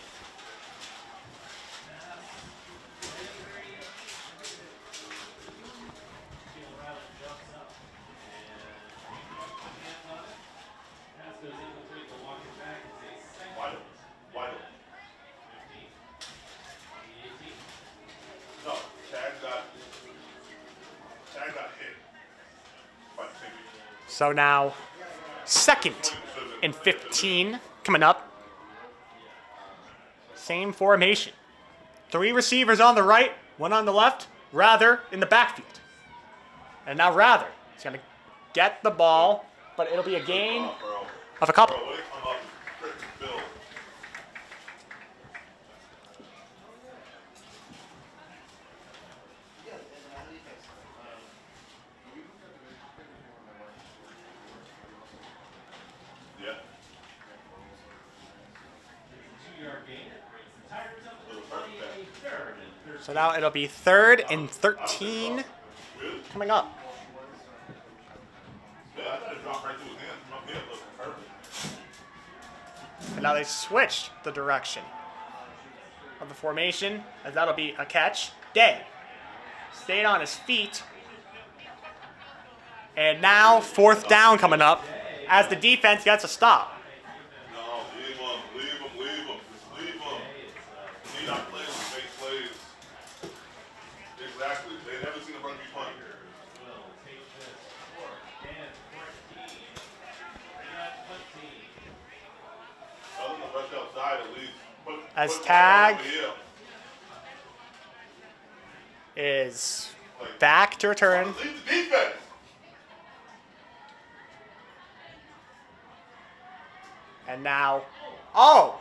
Wide open. Wide open. No, Chad got hit by Timmy. So now 2nd and 15 coming up. Same formation. 3 receivers on the right, 1 on the left, Rather in the backfield. And now Rather is going to get the ball, but it'll be a gain of a couple. Bro, when they come up, freaking Bill. Yeah. 2-yard gain. Tigers up to the 23rd. So now it'll be 3rd and 13 coming up. Yeah, I thought it dropped right through his hands. My head looked perfect. And now they switched the direction of the formation, as that'll be a catch. Day stayed on his feet. And now 4th down coming up as the defense gets a stop. No, leave him. Just leave him. He's not playing with fake plays. Exactly. They never seen a rugby punt. Will take this 4th and 14. Not 20. Tell them to rush outside at least. As put tag over here. is back to return. Leave the defense. And now, oh!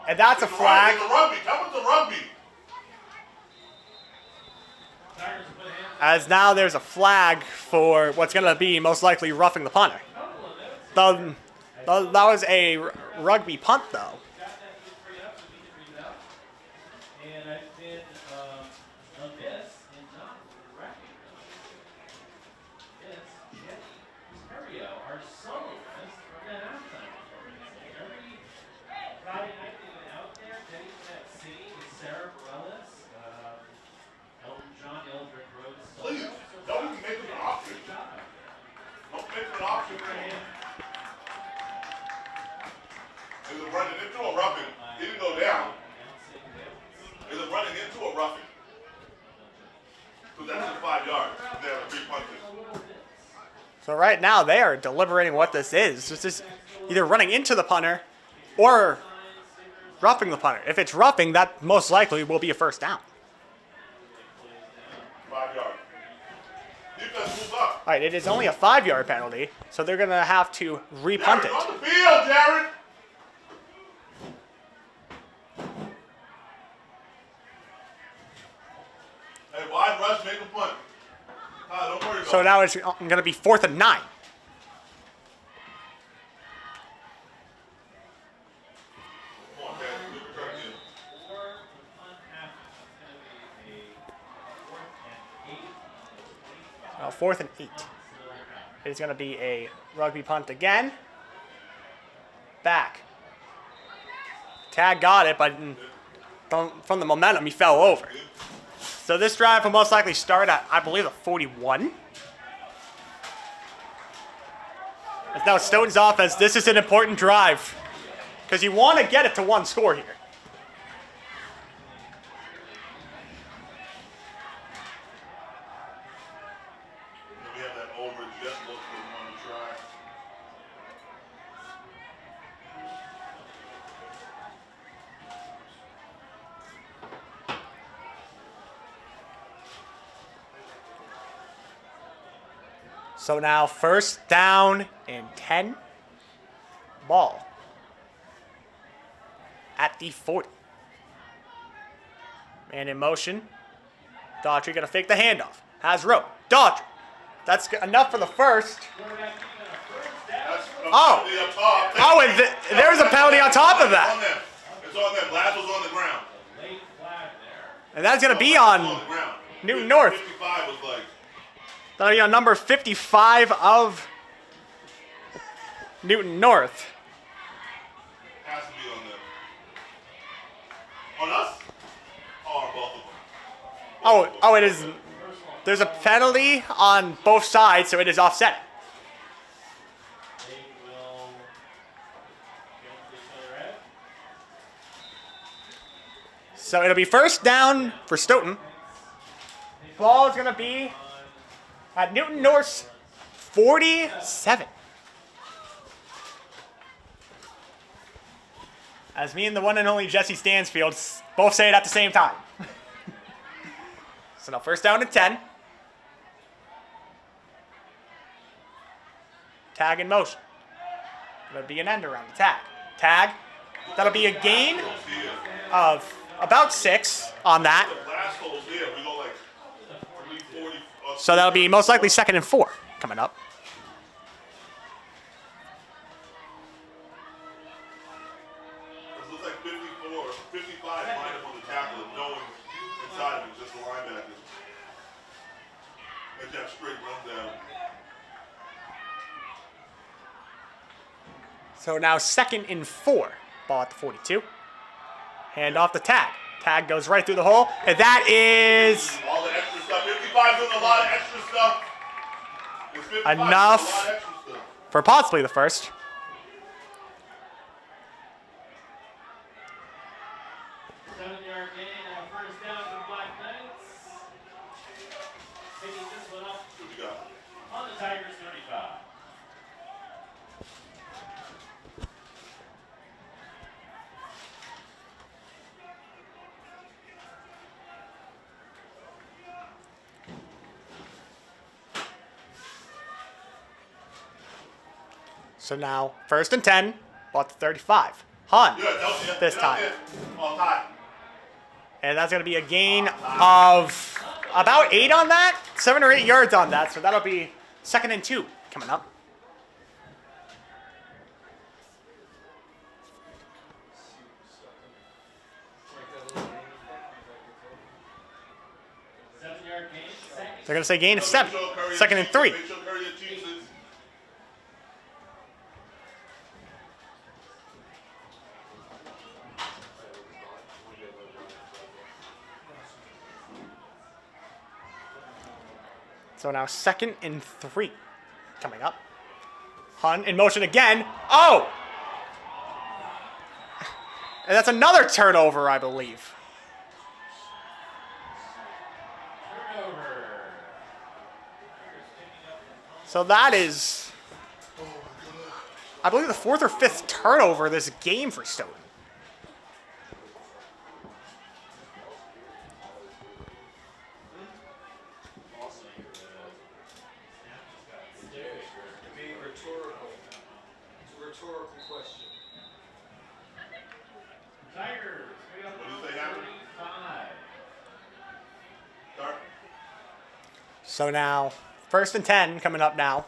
And that's a flag. It's a rugby. Come with the rugby. Tigers will put hands As now there's a flag for what's going to be most likely roughing the punter. That was a rugby punt, though. got that good for you up so we can read it out. And I've been amiss in not recognizing this Jenny Terrio, our soloist from that halftime performance. Every Friday night they've been out there, Jenny's been at City with Sarah Bareilles, Elton John, Eldrick Rhodes. Please. Don't even make it an option. Don't make it an option. Is it running into a roughing? He didn't go down. Is it running into a roughing? Because that's just 5 yards. They have 3 punches. So right now they are deliberating what this is. This is either running into the punter or roughing the punter. If it's roughing, that most likely will be a 1st down. 5 yards. Defense move up. All right, it is only a 5-yard penalty, so they're going to have to repunt Jared, it. on the field, Jared. Hey, wide rush, make a punt. Don't worry about So it. now it's going to be 4th and 9. Come on, Ted. Good return in. Or the punt happens. It's going to be a 4th and 8. 4th and 8. It's going to be a rugby punt again. Back Tag got it, but from the momentum, he fell over. So this drive will most likely start at, I believe, a 41. As now Stoughton's offense, this is an important drive because you want to get it to one score here. We have that over just look that we want to try. So now first down and 10. Ball at the 40. Man in motion. Daughtry gonna fake the handoff. Has rope. Daughtry. That's enough for the first. That's a Oh. penalty up top. Oh, and there's a penalty on top of It's on that. them. It's on them. Glass was on the ground. Late flag there. And that's gonna be It's on on the ground. Newton North. 55 was like, That'll be on number 55 of Newton North. has to be on them. On us? Or on both of them? Oh, it is. There's a penalty on both sides, so it is offset. They will get each other out. So it'll be first down for Stoughton. Ball is gonna be at Newton North's 47. As me and the one and only Jesse Stansfield both say it at the same time. So now first down and 10. Tag in motion. That'll be an end around the tag. Tag. That'll be a gain of about 6 on that. The glass holes there. We go like 340. So that'll be most likely second and 4 coming up. It looks like 54, 55 lined up on the tackle with no one inside of it, just the linebacker. Make that straight run down. So now second and 4. Ball at the 42. Hand off the tag. Tag goes right through the hole. And that is All the extra stuff. 55 doing a lot of extra stuff. It's 55 doing Enough. a lot of extra stuff. for possibly the first. 7-yard gain and a first down for the Black Knights. Picking this one up What you got? on the Tigers 35. So now first and 10, ball at the 35. Hun Good, that was it. this That was time. it. On time. And that's going to be a gain of about 8 on that, 7 or 8 yards on that. So that'll be second and 2 coming up. Seven-yard gain, second. They're going to say gain of 7, second and 3. Make sure Curry achieves it. So now second and 3 coming up. Hun in motion again. Oh! And that's another turnover, I believe. Turnover. So that is, I believe, the 4th or 5th turnover this game for Stoughton. Being rhetorical. It's a rhetorical question. Tigers, we got What do you think happened? 35. Start. So now, first and 10 coming up now.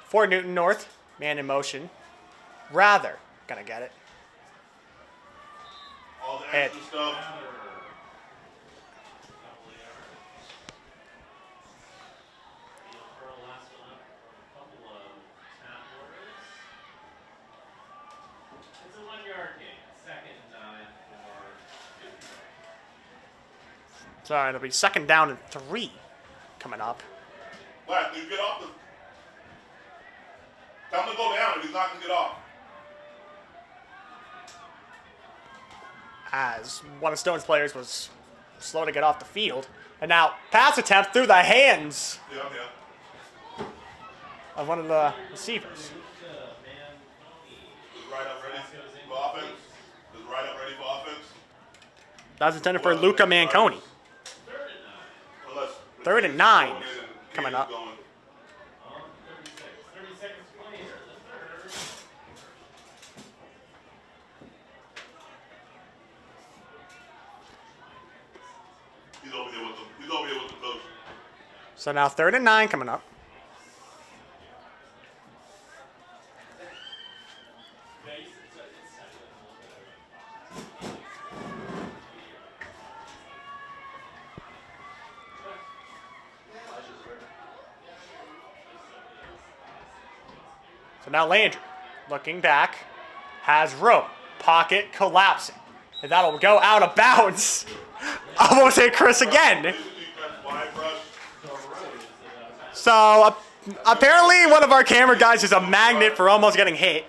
For Newton North, man in motion. Rather, gonna get it. All the Head. extra stuff. Couple of yards. He'll curl last one up for a couple of tap orders. It's a 1-yard gain, second So it'll be 2nd down and 3 coming up. Black, you get off the. Tell him to go down if he's not going to get off. As one of Stone's players was slow to get off the field. And now pass attempt through the hands Yeah. of one of the receivers. Is right up ready for offense? Is right up ready for offense? That was intended for Luca Manconi. 3rd and 9 coming up. 30 seconds later, the third. He's over here with them. He's over here with the coach. So now 3rd and 9 coming up. So now Landry, looking back, has room. Pocket collapsing. And that'll go out of bounds. Almost hit Chris again. So apparently one of our camera guys is a magnet for almost getting hit.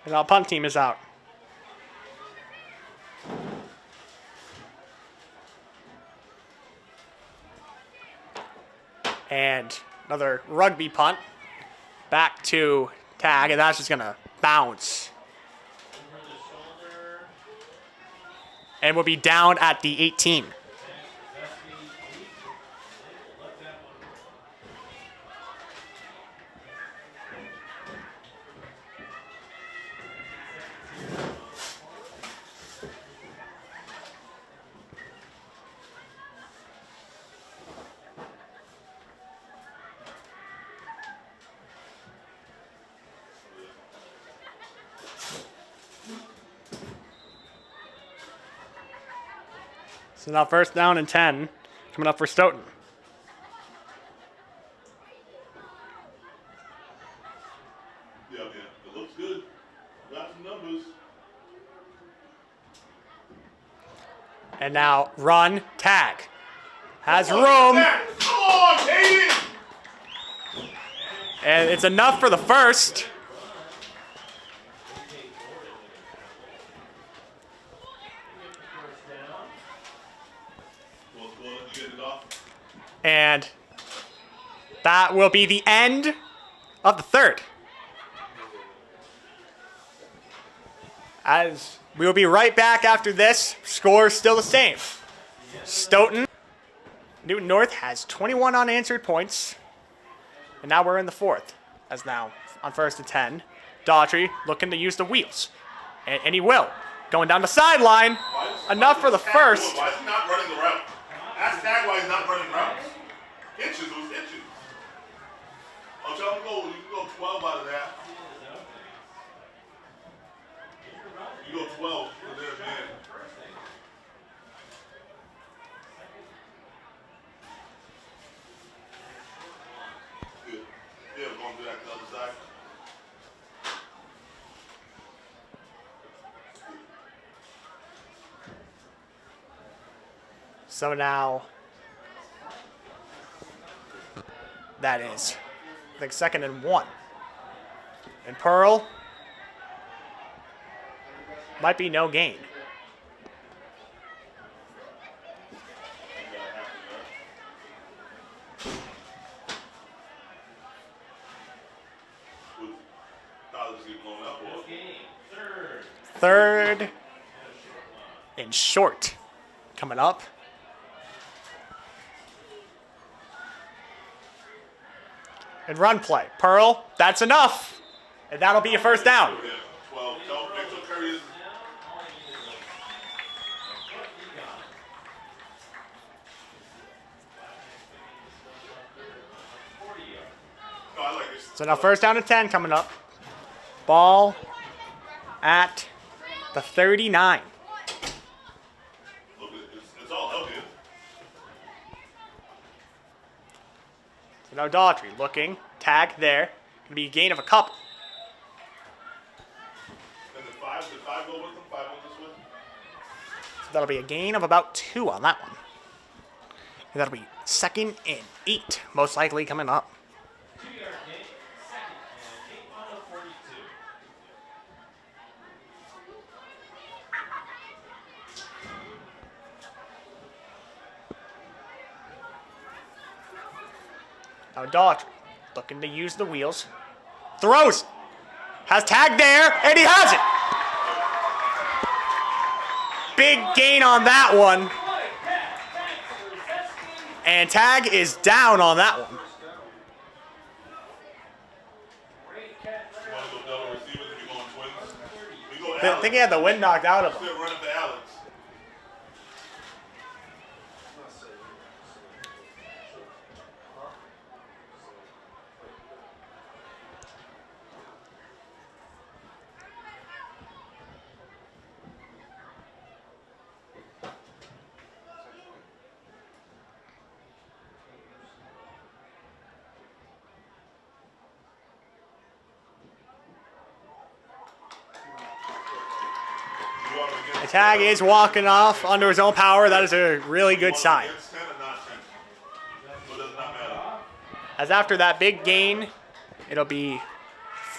And our punt team is out. And another rugby punt. Back to tag, and that's just going to bounce. And we'll be down at the 18. So now 1st down and 10 coming up for Stoughton. Yeah. It looks good. Got some numbers. And now run, tag. Has room. Come on, Caden! And it's enough for the first. And that will be the end of the 3rd. As we will be right back after this. Score is still the same. Stoughton, Newton North has 21 unanswered points. And now we're in the 4th. As now on 1st and 10. Daughtry looking to use the wheels. And he will. Going down the sideline. Enough for the first. Why is he not running the route? Ask Tag why he's not running routes. Inches, it was inches. Oh, tell him you can go 12 out of that. You go 12 for their man. Good. Yeah, we're going to do that to the other side. So now, that is, I think 2nd and 1. And Pearl might be no gain. Third and short coming up. And run play. Pearl, that's enough. And that'll be a 1st down. 12. Tell Victor Curry is. No, I like this. So now 1st down and 10 coming up. Ball at the 39. Look, it's all healthy. So now Daughtry looking. Tag there. Gonna be a gain of a couple. And the five go with them? 5 on this one? So that'll be a gain of about 2 on that one. And that'll be 2nd and 8, most likely coming up. 2-yard gain, 2nd and 8 on the 42. Now Daughtry looking to use the wheels. Throws. Has tag there, and he has it. Big gain on that one. And tag is down on that one. You want to go double receivers if you're going twins? We go I Alex. think he had the wind knocked out of him. Still running for Alex. You want him The against tag 10? is walking off under his own power. That is a really You good want him sign. against 10 or not 10? So it does not matter. As after that big gain, it'll be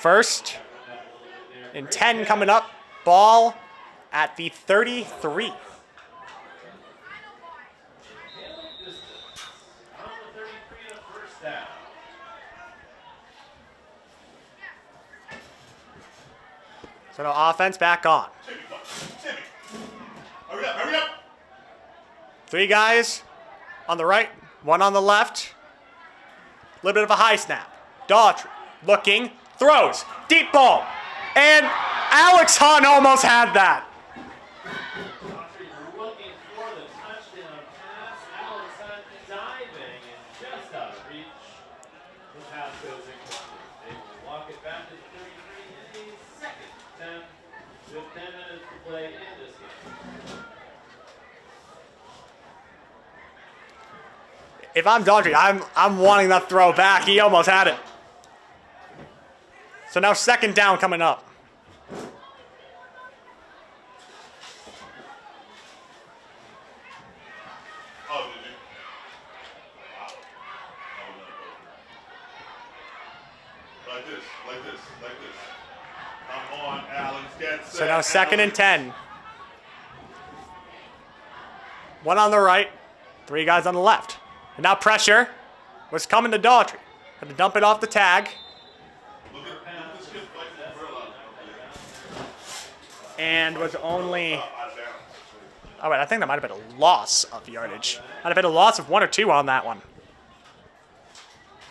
1st and 10 coming up. Ball at the 33. Hailing distance on the 33 to 1st down. So now offense back on. Timmy. Hurry up, hurry up. 3 guys on the right, 1 on the left. A little bit of a high snap. Daughtry looking, throws, deep ball. And Alex Hunt almost had that. Daughtry looking for the touchdown pass. Alex Hunt diving and just out of reach. The pass goes incomplete. They will walk it back to the 33 in a 2nd 10 with 10 minutes to play in this game. If I'm Daughtry, I'm wanting that throw back. He almost had it. So now 2nd down coming up. Oh, did you? Wow. Like this, like this, like this. Come on, Alex, get set. So now 2nd and Alex. 10. 1 on the right, 3 guys on the left. And now pressure was coming to Daughtry. Had to dump it off the tag. Look at this kid fighting for a lot. And was only, Out of bounds. oh wait, I think that might have been a loss of yardage. Might have been a loss of 1 or 2 on that one.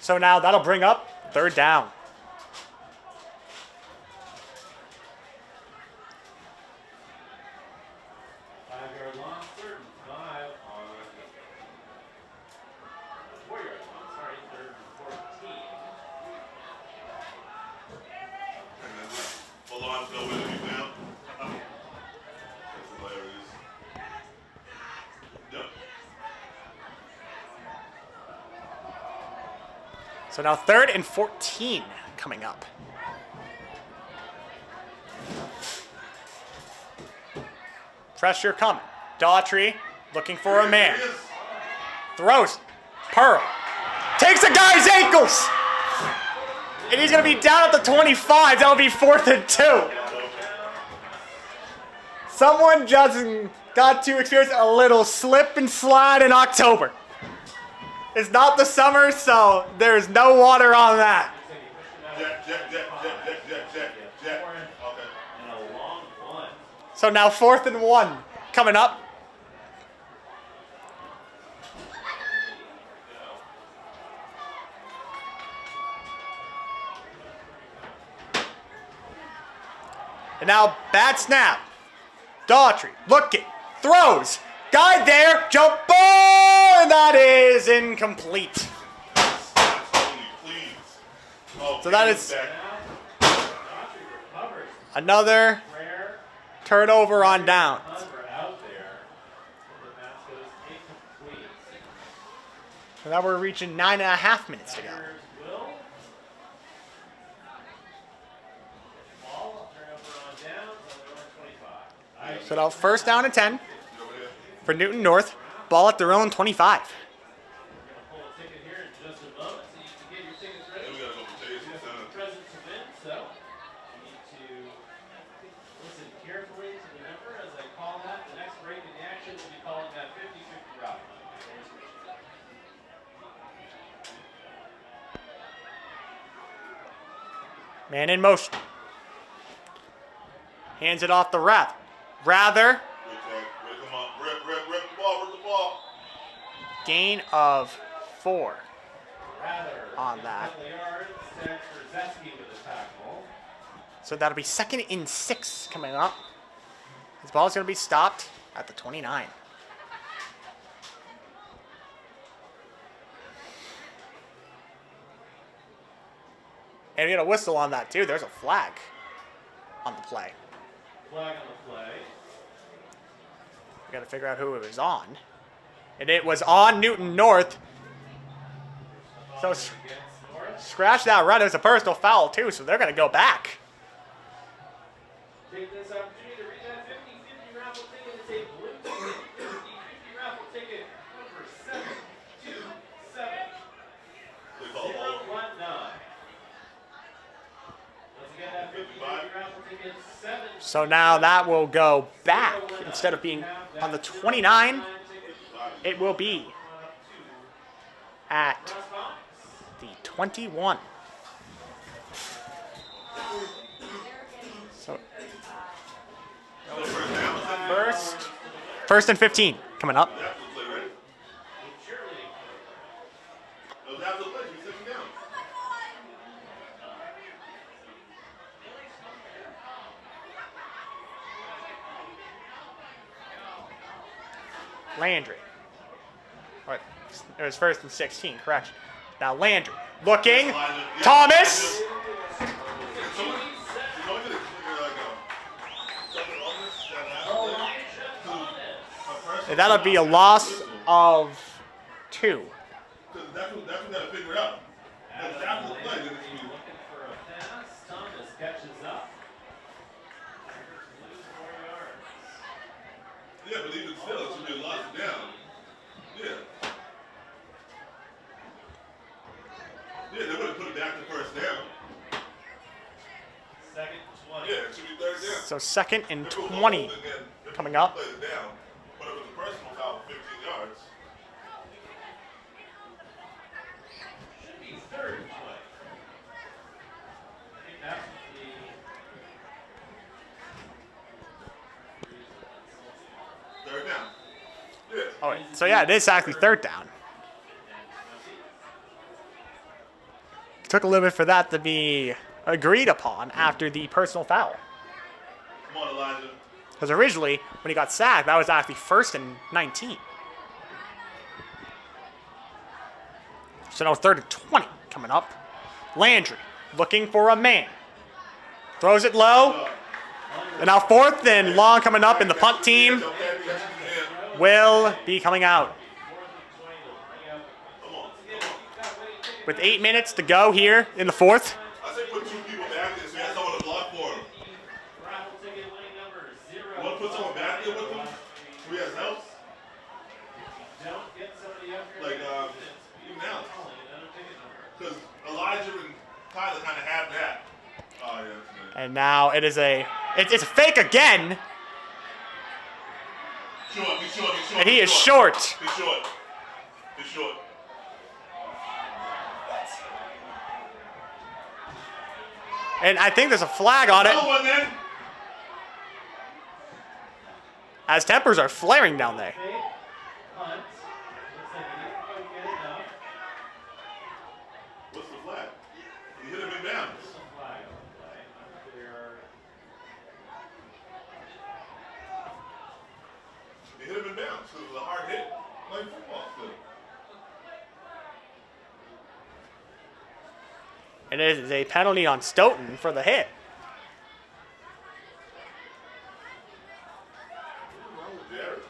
So now that'll bring up 3rd down. Five-yard long, 3rd and 5 on 4-yard long, sorry, 3rd and 14. And then full on no way to be down. That's hilarious. Yep. So now 3rd and 14 coming up. Pressure coming. Daughtry looking for a man. Here it is. Throws. Pearl. Takes a guy's ankles. And he's going to be down at the 25. That'll be 4th and 2. Someone just got to experience a little slip and slide in October. It's not the summer, so there's no water on that. Jet. Okay. And a long one. So now 4th and 1 coming up. And now bad snap. Daughtry looking, throws, guy there, jump ball, and that is incomplete. Holy, please. Oh, So that give is- it back. Daughtry recovers. Another Rare. turnover on downs. Hunter out there. And the pass goes incomplete. So now we're reaching 9.5 minutes to go. Tigers will. Ball, turnover on downs on their own 25. So now first down and 10 You over here? for Newton North. Ball at their own 25. We're going to pull a ticket here in just a moment so you can get your tickets Then ready. we gotta go for Chase You have Center. some present to win, so you need to listen carefully to the number as I call that. The next break in the action will be calling that 50-50 route. Man in motion. Hands it off the Rather. Rather. Good tag. Rip, come on. Rip the ball, rip the ball. Gain of 4 Rather on that. couple yards, tags for Zeski with a tackle. So that'll be 2nd and 6 coming up. His ball is going to be stopped at the 29. And we got a whistle on that too. There's a flag on the play. Flag on the play. We got to figure out who it was on. And it was on Newton North. So Against North. scratch that run. It was a personal foul too, so they're going to go back. Take this opportunity to read that 50-50 raffle ticket. It's a blue ticket. 50-50 raffle ticket number 727. They call the ball. 019. Once again, that 50-50 raffle ticket 7. So now that will go back. Instead of being on the 29, it will be at the 21. So So first down, second. first and 15 coming up. That's the play, right? That was after the play. We second down. Landry. Or, it was 1st and 16, correction. Now Landry looking. Thomas. And that'll be a loss of 2. Because that's what we gotta figure out. Because after the play, then it's Looking for a pass. Thomas catches up. Lose 4 yards. yeah, but even still, it should be a loss down. Yeah. Yeah, they would have put it back to first down. 2nd and 20. Yeah, it should be third down. So 2nd and If it was a 20 hold, then if coming you up. play it down. But if it was a personal foul, 15 yards. Should be 3rd and 20. I think that's the. Third down. Yeah. Oh, wait. So yeah, it is actually 3rd down. It took a little bit for that to be agreed upon after the personal foul. Come on, Elijah. Because originally, when he got sacked, that was actually 1st and 19. So now 3rd and 20 coming up. Landry looking for a man. Throws it low. And now 4th and long coming up, and the punt team Jump back, catch it in the hand. will be coming out. Come on. With 8 minutes to go here in the 4th. I say put 2 people back there so you have someone to block for him. Raffle ticket winning number 0. Want to put someone back there with him? Who has help? Don't get somebody up here. Like, even now. Calling another ticket number. Because Elijah and Tyler kind of have that. Oh, yeah. That's good. And now it is it's a fake again. Short, he's short, he's short. And he is he's short. He's short. He's short. And I think there's a flag on Another it one then. as tempers are flaring down there. Fake punt. Looks like he didn't quite get enough. What's the flag? He hit him in bounds. There's a flag on the play. Unclear. He hit him in bounds because it was a hard hit. Playing football still. And it is a penalty on Stoughton for the hit. What's wrong with Jared?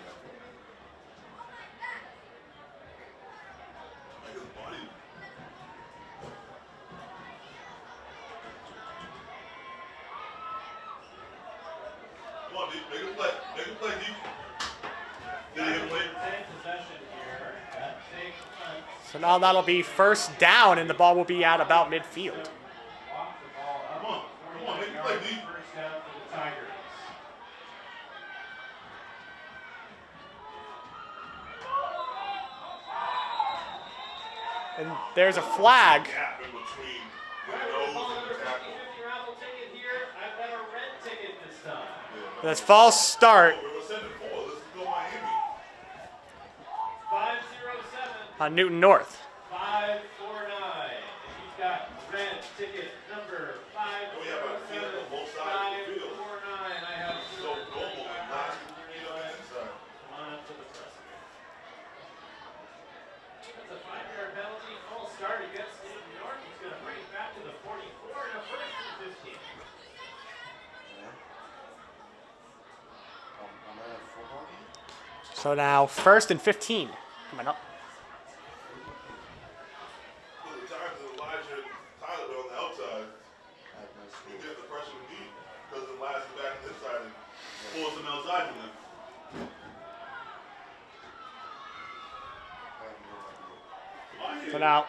They can play. They can play deep. Did he hit away? Take possession here. That fake punt. So now that'll be first down, and the ball will be at about midfield. Walk the ball up. Come on, they can play deep. First down for the Tigers. And there's a flag. Gap in between the All right, nose we'll call and another the tackle. 50-50 raffle ticket here. I've got a red ticket this time. That's false start We're sending four. Let's go Miami. 507 on Newton North. 549. If you've got red ticket number 507 We have a field on both sides of the field. 549, I have So normal and last on the inside. Come on up to the press. That's a 5-yard penalty. Full start against Newton North. He's going to bring it back to the 44 and a first and 15. So now first and 15 coming up. Well, the times of Elijah Tyler on the outside. He get the pressure with deep because the last is back on this side and pulls him outside to them. So now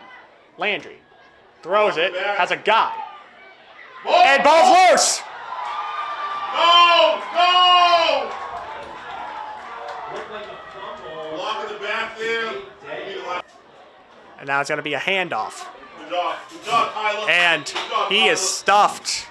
Landry throws it, has a guy, Ball! and ball's loose. No! No! Looked like a fumble. Block in the back there. And now it's going to be a handoff. Good job. Good job, Tyler. And Good job, he Tyler. is stuffed.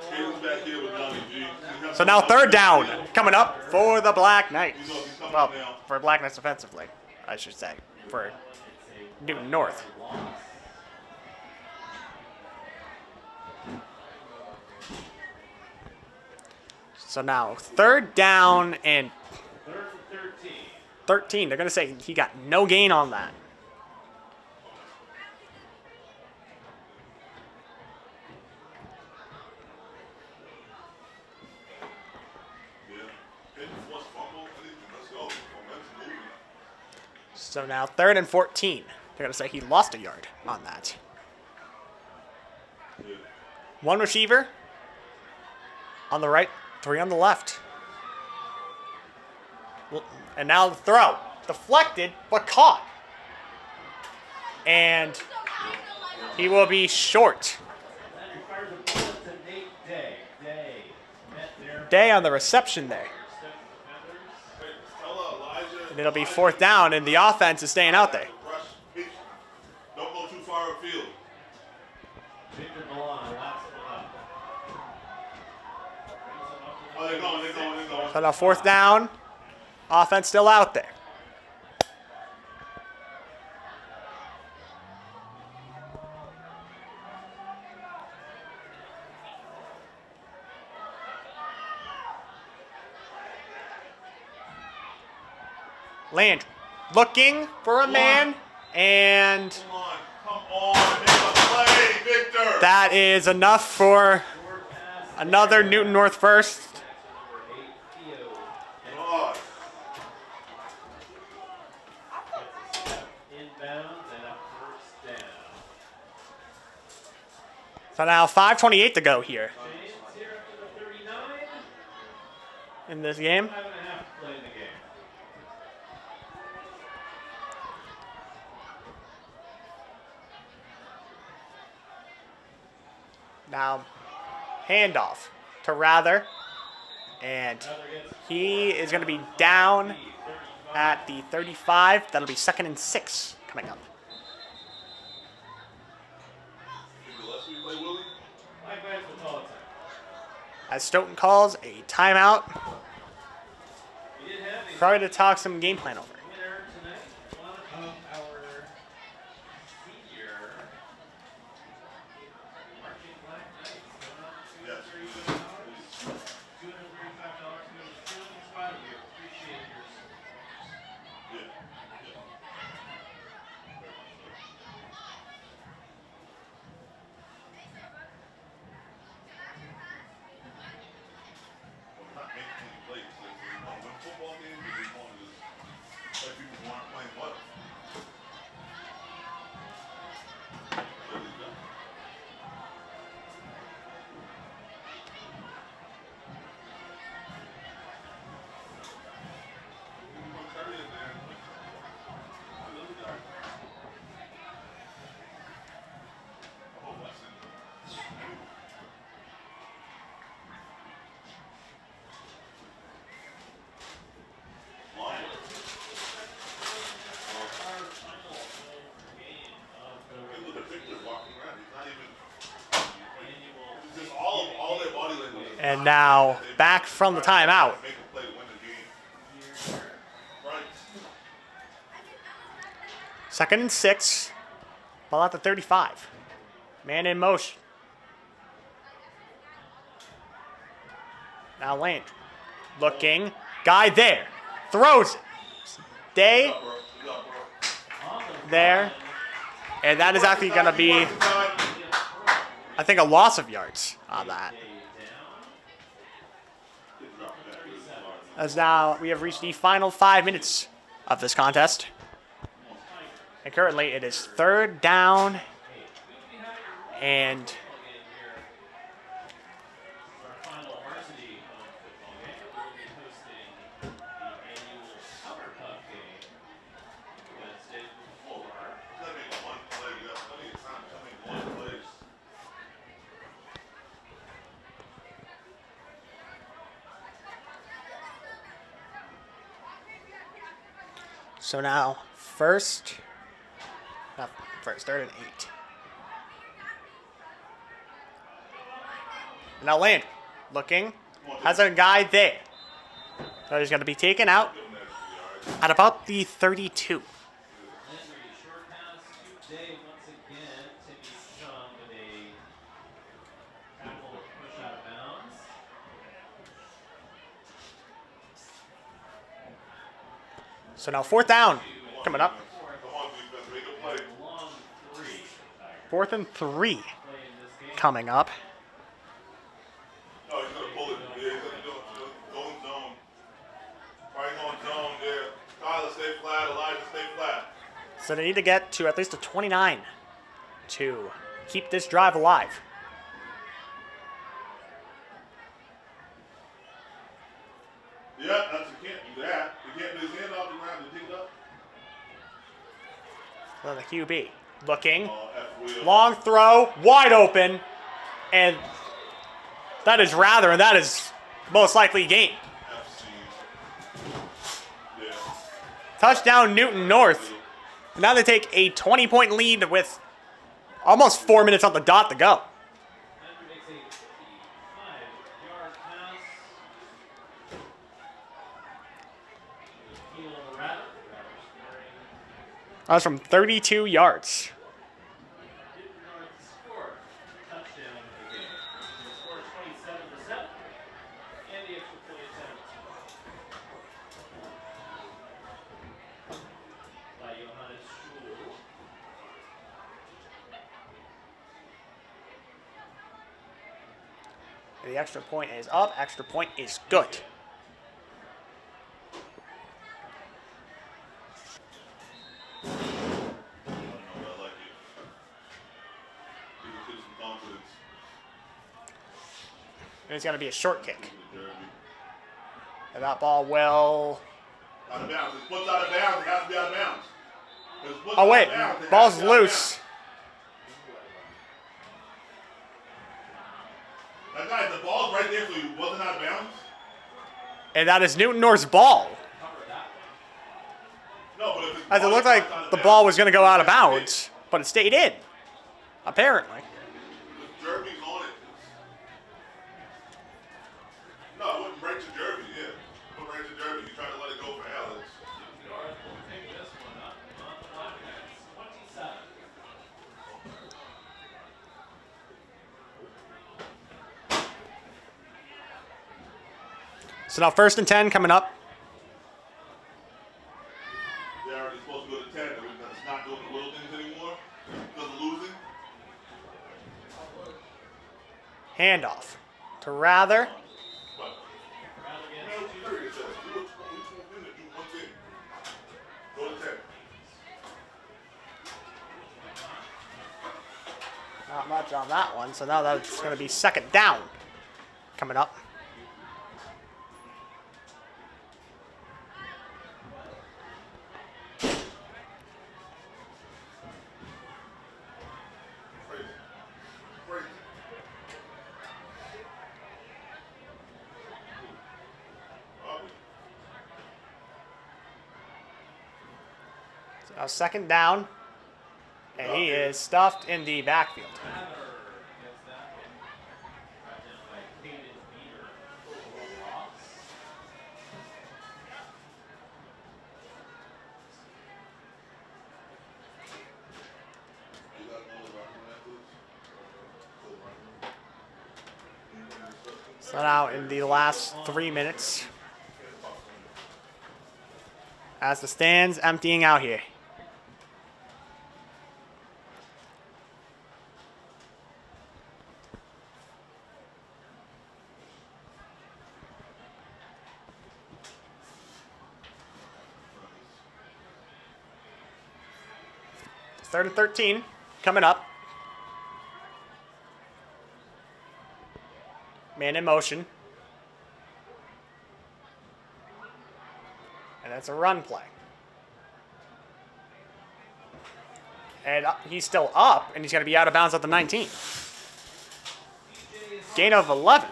Caden's back here with Johnny G. So now third down coming up for the Black Knights. He's coming Well, down. for Black Knights offensively, I should say, for Newton North. So now third down and Third and 13. 13. They're going to say he got no gain on that. Yeah. Hit the forced fumble. Let's go. Momentum moving. So now third and 14. They're going to say he lost a yard on that. Yeah. One receiver on the right, 3 on the left. And now the throw. Deflected, but caught. And he will be short. That requires a bullet to Nate Day. Day met there. Day on the reception there. Hey, tell Elijah. And it'll be fourth down, and the offense is staying out there. Rush. Pitch. Don't go too far upfield. Victor Milan, last one up. Oh, they're going. They're going. They're going. So now fourth down. Offense still out there. Landry looking for a man, and Come on. Make a play, Victor. that is enough for another Newton North first. God. Inbounds and a first down. So now 5:28 to go here James here up to the 39. in this game. 5.5 to play in the game. Now handoff to Rather, and he is going to be down at the 35. That'll be 2nd and 6 coming up. Gillespie play Willie? Black Knights will call it time. As Stoughton calls a timeout, We did have a probably to talk some game plan over. winner tonight. One of our senior marching Black Knights. Yes. $235 to the feeling spot. We appreciate your support. Yeah. Yeah. Well, not making any plays. Like, when football games, they want to just And now back from the timeout. Make a play to win the game. Right. 2nd and 6. Ball at the 35. Man in motion. Now Landry. Looking. Guy there. Throws it. Day there. And that is actually going to be, I think, a loss of yards on that. As now we have reached the final 5 minutes of this contest. And currently it is 3rd down and so now first, 3rd and 8. Now Landry looking, has a guy there. So he's going to be taken out at about the 32. So now 4th down coming up. 4th and 3 coming up. No, he's gonna pull it. Yeah, he's gonna go in zone. Probably going zone there. Tyler, stay flat. Elijah, stay flat. So they need to get to at least a 29 to keep this drive alive. Yeah, that's, you can't do that. You can't do his hand off the ground and pick it up. So the QB looking. F-wheel. Long throw, wide open, and that is rather, and that is most likely game. FC. Yeah. Touchdown Newton North. Now they take a 20-point lead with almost 4 minutes on the dot to go. That was from 32 yards. The extra point is up. Extra point is good. I like it. Give some confidence. And it's going to be a short kick. Derby. And that ball will... Out of bounds. His foot's out of bounds. It has to be out of bounds. His foot's Oh, out wait. of bounds. It has Ball's to be out of loose. bounds. That guy, the ball's right there, so he wasn't out of bounds. And that is Newton North's ball. No, but if his As it ball looked is like out of the bounds, ball was going to go out of it's a hit. bounds, but it stayed in. Apparently. The Derby's on it. No, it wouldn't break the Derby, yeah. It wouldn't break the Derby. You try to let it go for Alex. So now 1st and 10 coming up. They're already supposed to go to 10. It's not doing the little things anymore because of losing. Handoff to Rather. But, man, what you heard it says, do one thing. Go to 10. Not much on that one. So now that's going to be 2nd down coming up. Crazy. Crazy. So now 2nd down. And he is stuffed in the backfield. So now in the last 3 minutes, as the stands emptying out here. Third and 13 coming up. Man in motion. And that's a run play. And he's still up, and he's going to be out of bounds at the 19. Gain of 11.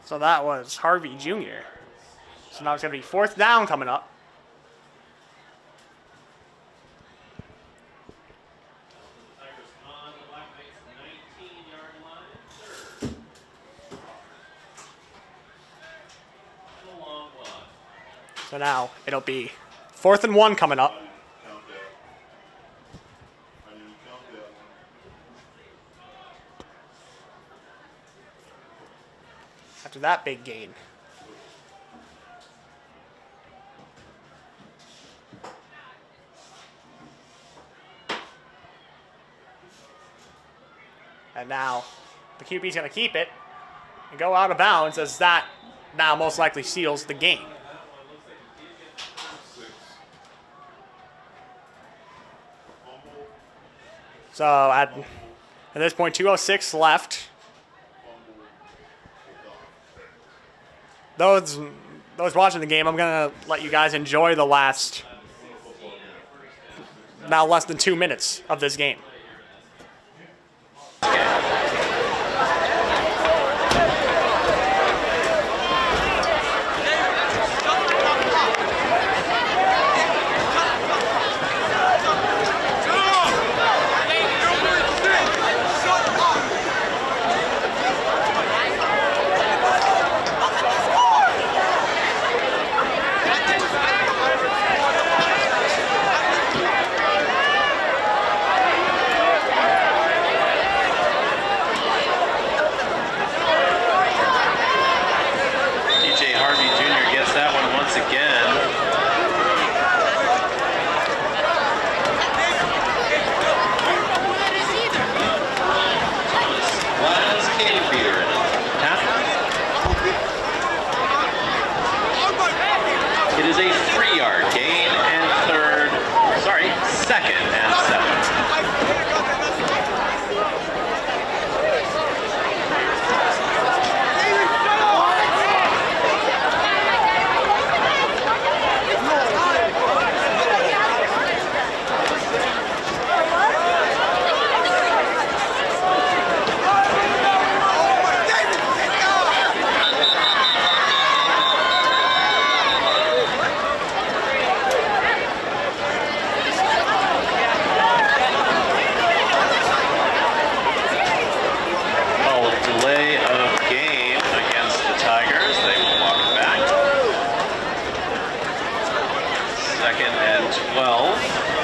So that was Harvey Jr. So now it's going to be 4th down coming up. So now it'll be 4th and 1 coming up. Count that. I didn't count that one. After that big gain. And now the QB's going to keep it and go out of bounds, as that now most likely seals the game. So at this point, 2:06 left. Those watching the game, I'm going to let you guys enjoy the last, now less than 2 minutes of this game. Second and 12.